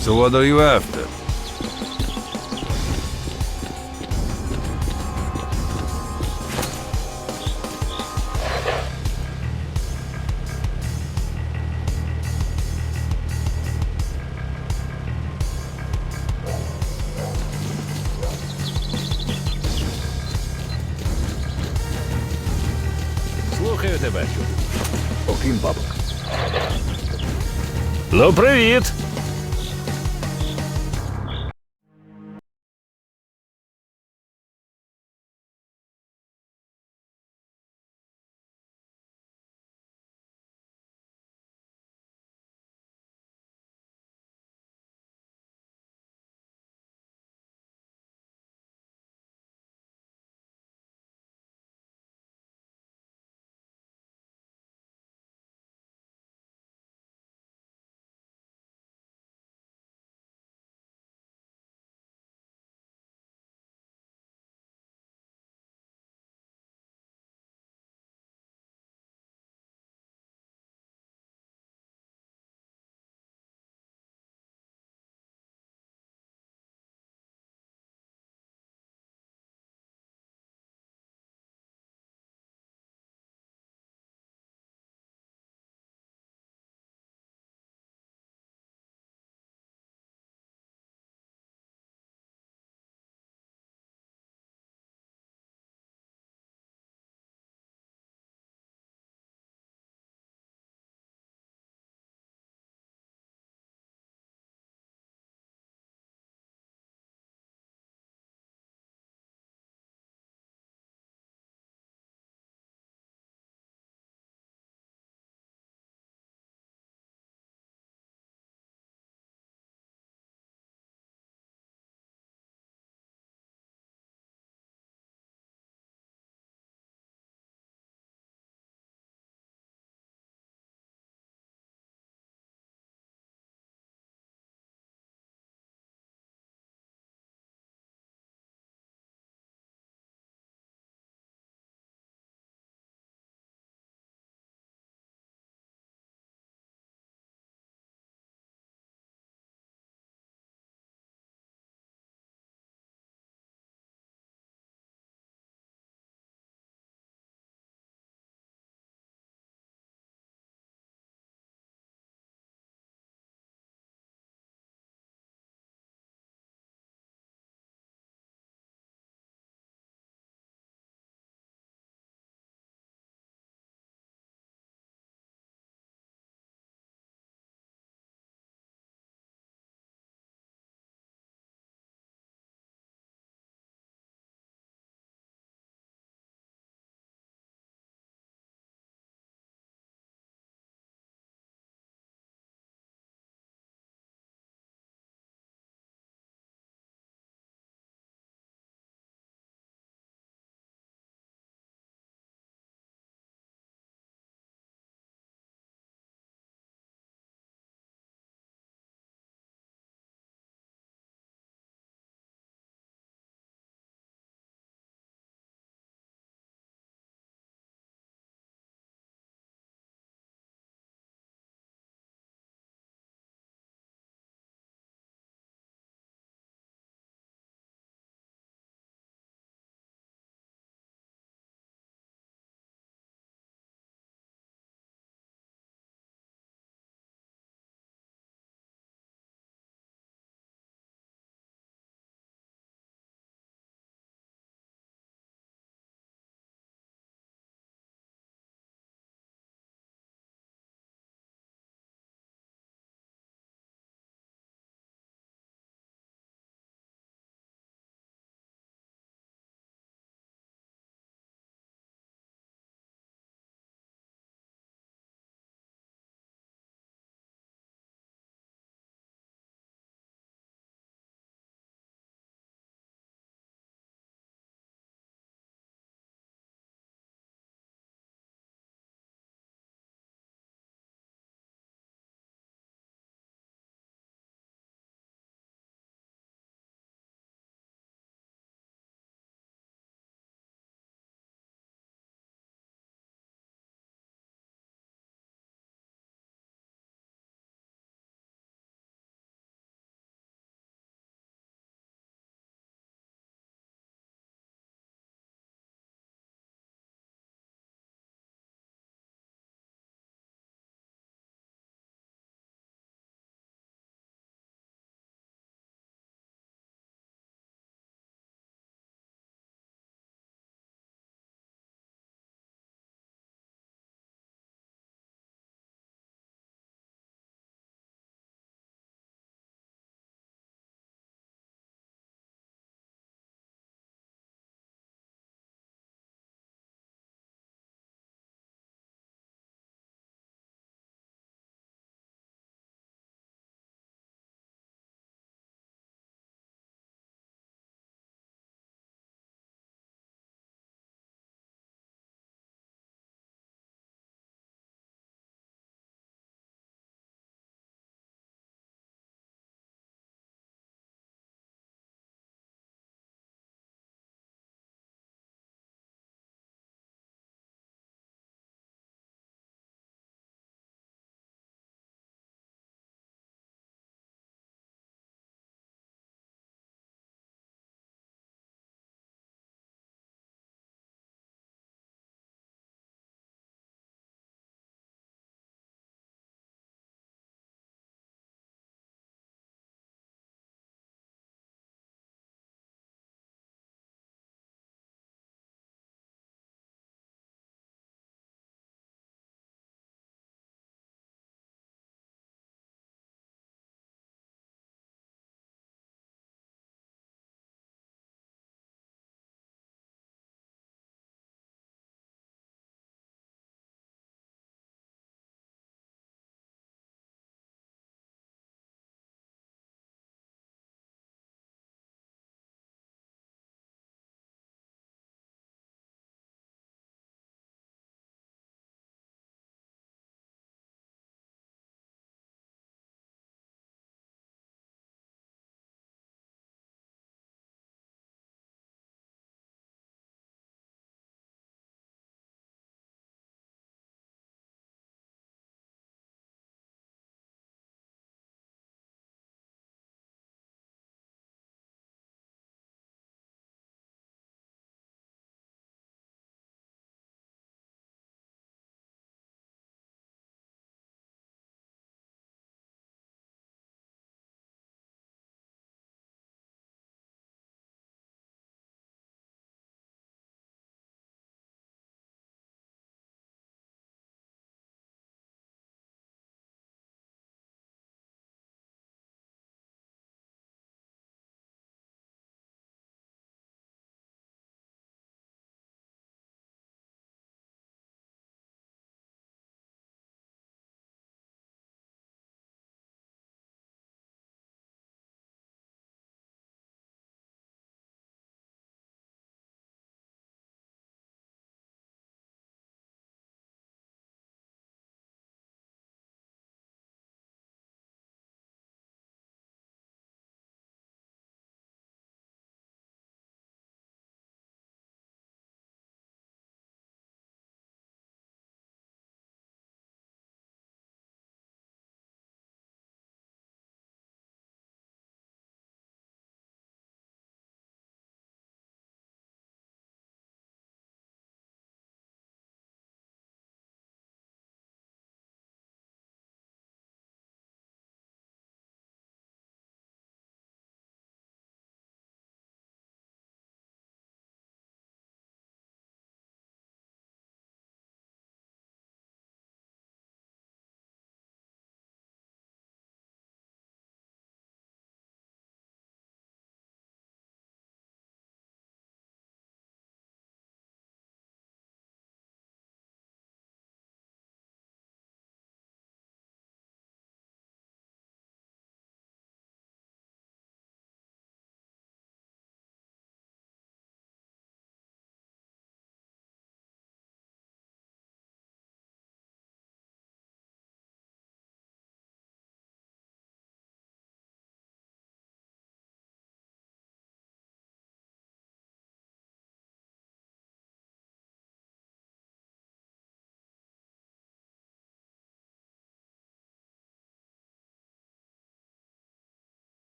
So what are you after? Слухаю тебе, чоловік. Окрім бабок. Ну, привіт!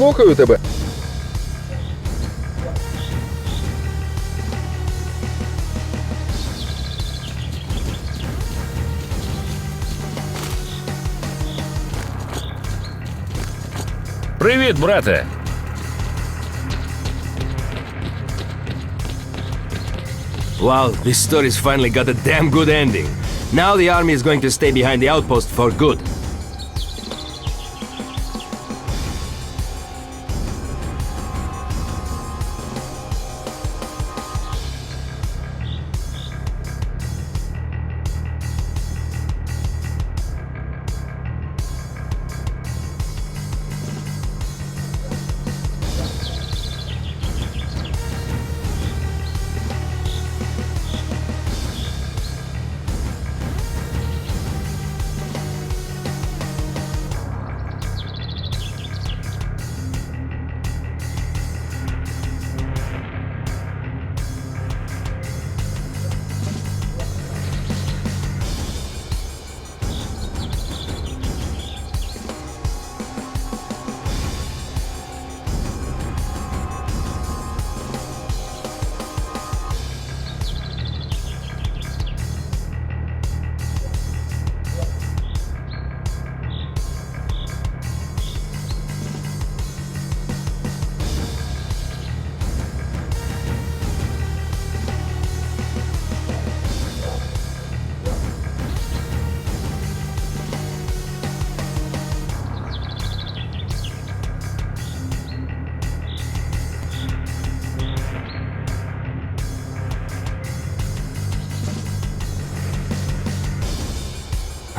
Слухаю тебе. Привіт, брате! Wow, this story's finally got a damn good ending. Now the army is going to stay behind the outpost for good.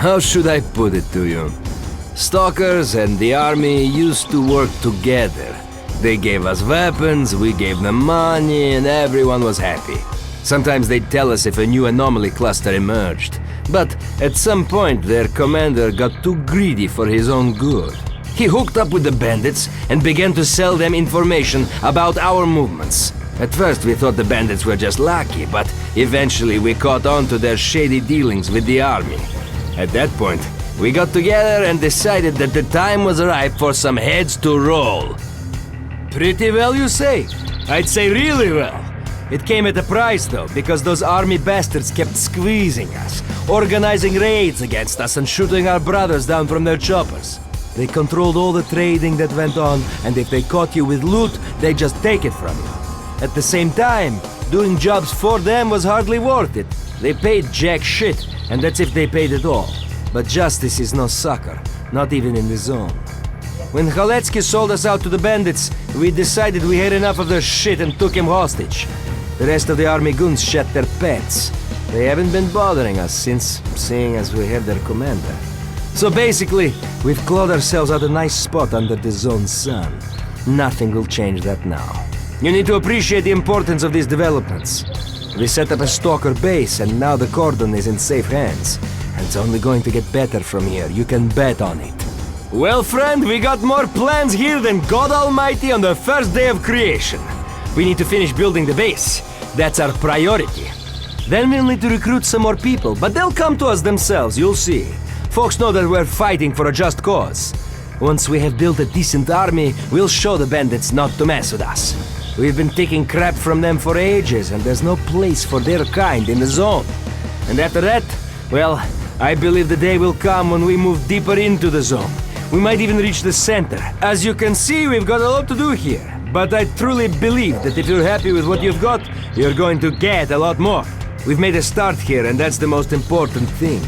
How should I put it to you? Stalkers and the army used to work together. They gave us weapons, we gave them money, and everyone was happy. Sometimes they'd tell us if a new anomaly cluster emerged. But at some point, their commander got too greedy for his own good. He hooked up with the bandits and began to sell them information about our movements. At first, we thought the bandits were just lucky, but eventually we caught on to their shady dealings with the army. At that point, we got together and decided that the time was ripe for some heads to roll. Pretty well, you say? I'd say really well. It came at a price, though, because those army bastards kept squeezing us, organizing raids against us and shooting our brothers down from their choppers. They controlled all the trading that went on, and if they caught you with loot, they'd just take it from you. At the same time, doing jobs for them was hardly worth it. They paid jack shit, and that's if they paid at all. But justice is no sucker, not even in the zone. When Khaletsky sold us out to the bandits, we decided we had enough of their shit and took him hostage. The rest of the army goons shot their pets. They haven't been bothering us since, seeing as we have their commander. So basically, we've clawed ourselves out a nice spot under the zone's sun. Nothing will change that now. You need to appreciate the importance of these developments. We set up a stalker base, and now the cordon is in safe hands. And it's only going to get better from here, you can bet on it. Well, friend, we got more plans here than God Almighty on the first day of creation. We need to finish building the base. That's our priority. Then we'll need to recruit some more people, but they'll come to us themselves, you'll see. Folks know that we're fighting for a just cause. Once we have built a decent army, we'll show the bandits not to mess with us. We've been taking crap from them for ages, and there's no place for their kind in the zone. And after that, well, I believe the day will come when we move deeper into the zone. We might even reach the center. As you can see, we've got a lot to do here. But I truly believe that if you're happy with what you've got, you're going to get a lot more. We've made a start here, and that's the most important thing.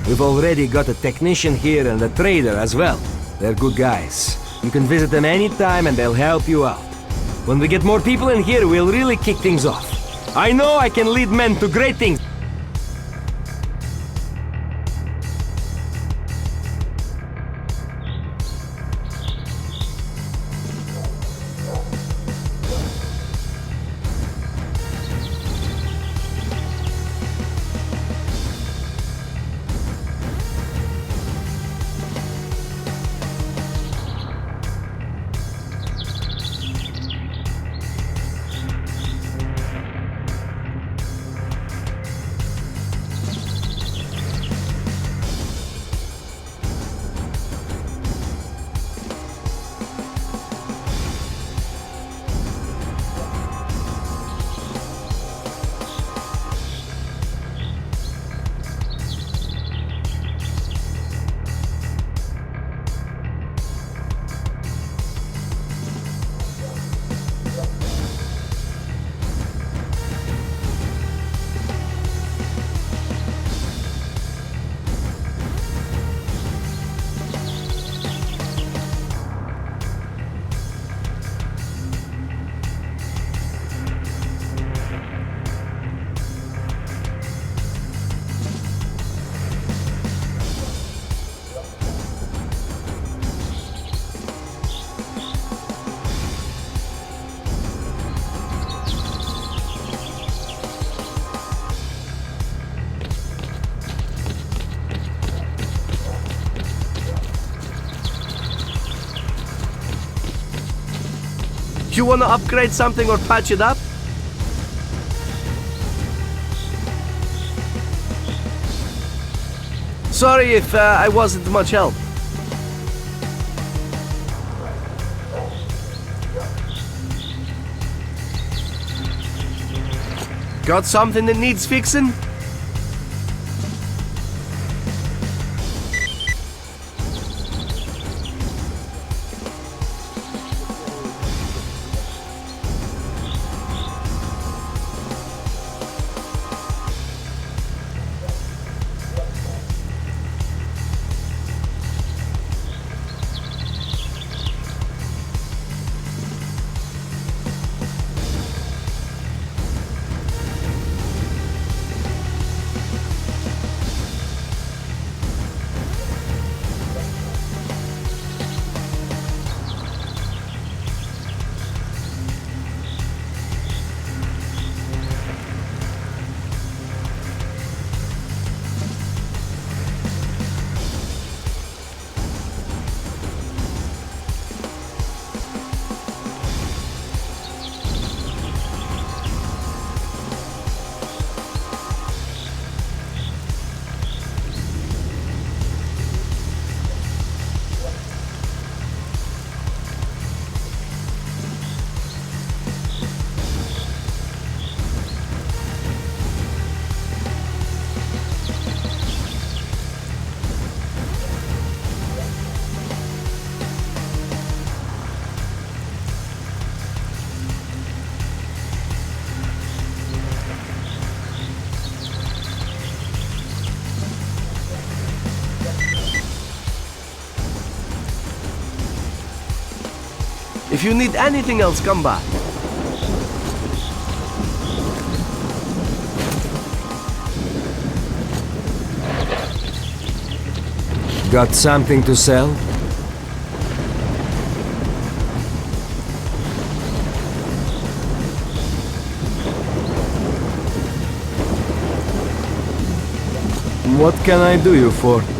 We've already got a technician here and a trader as well. They're good guys. You can visit them anytime and they'll help you out. When we get more people in here, we'll really kick things off. I know I can lead men to great things. You wanna upgrade something or patch it up? Sorry if I wasn't much help. Got something that needs fixing? If you need anything else, come back. Got something to sell? What can I do you for?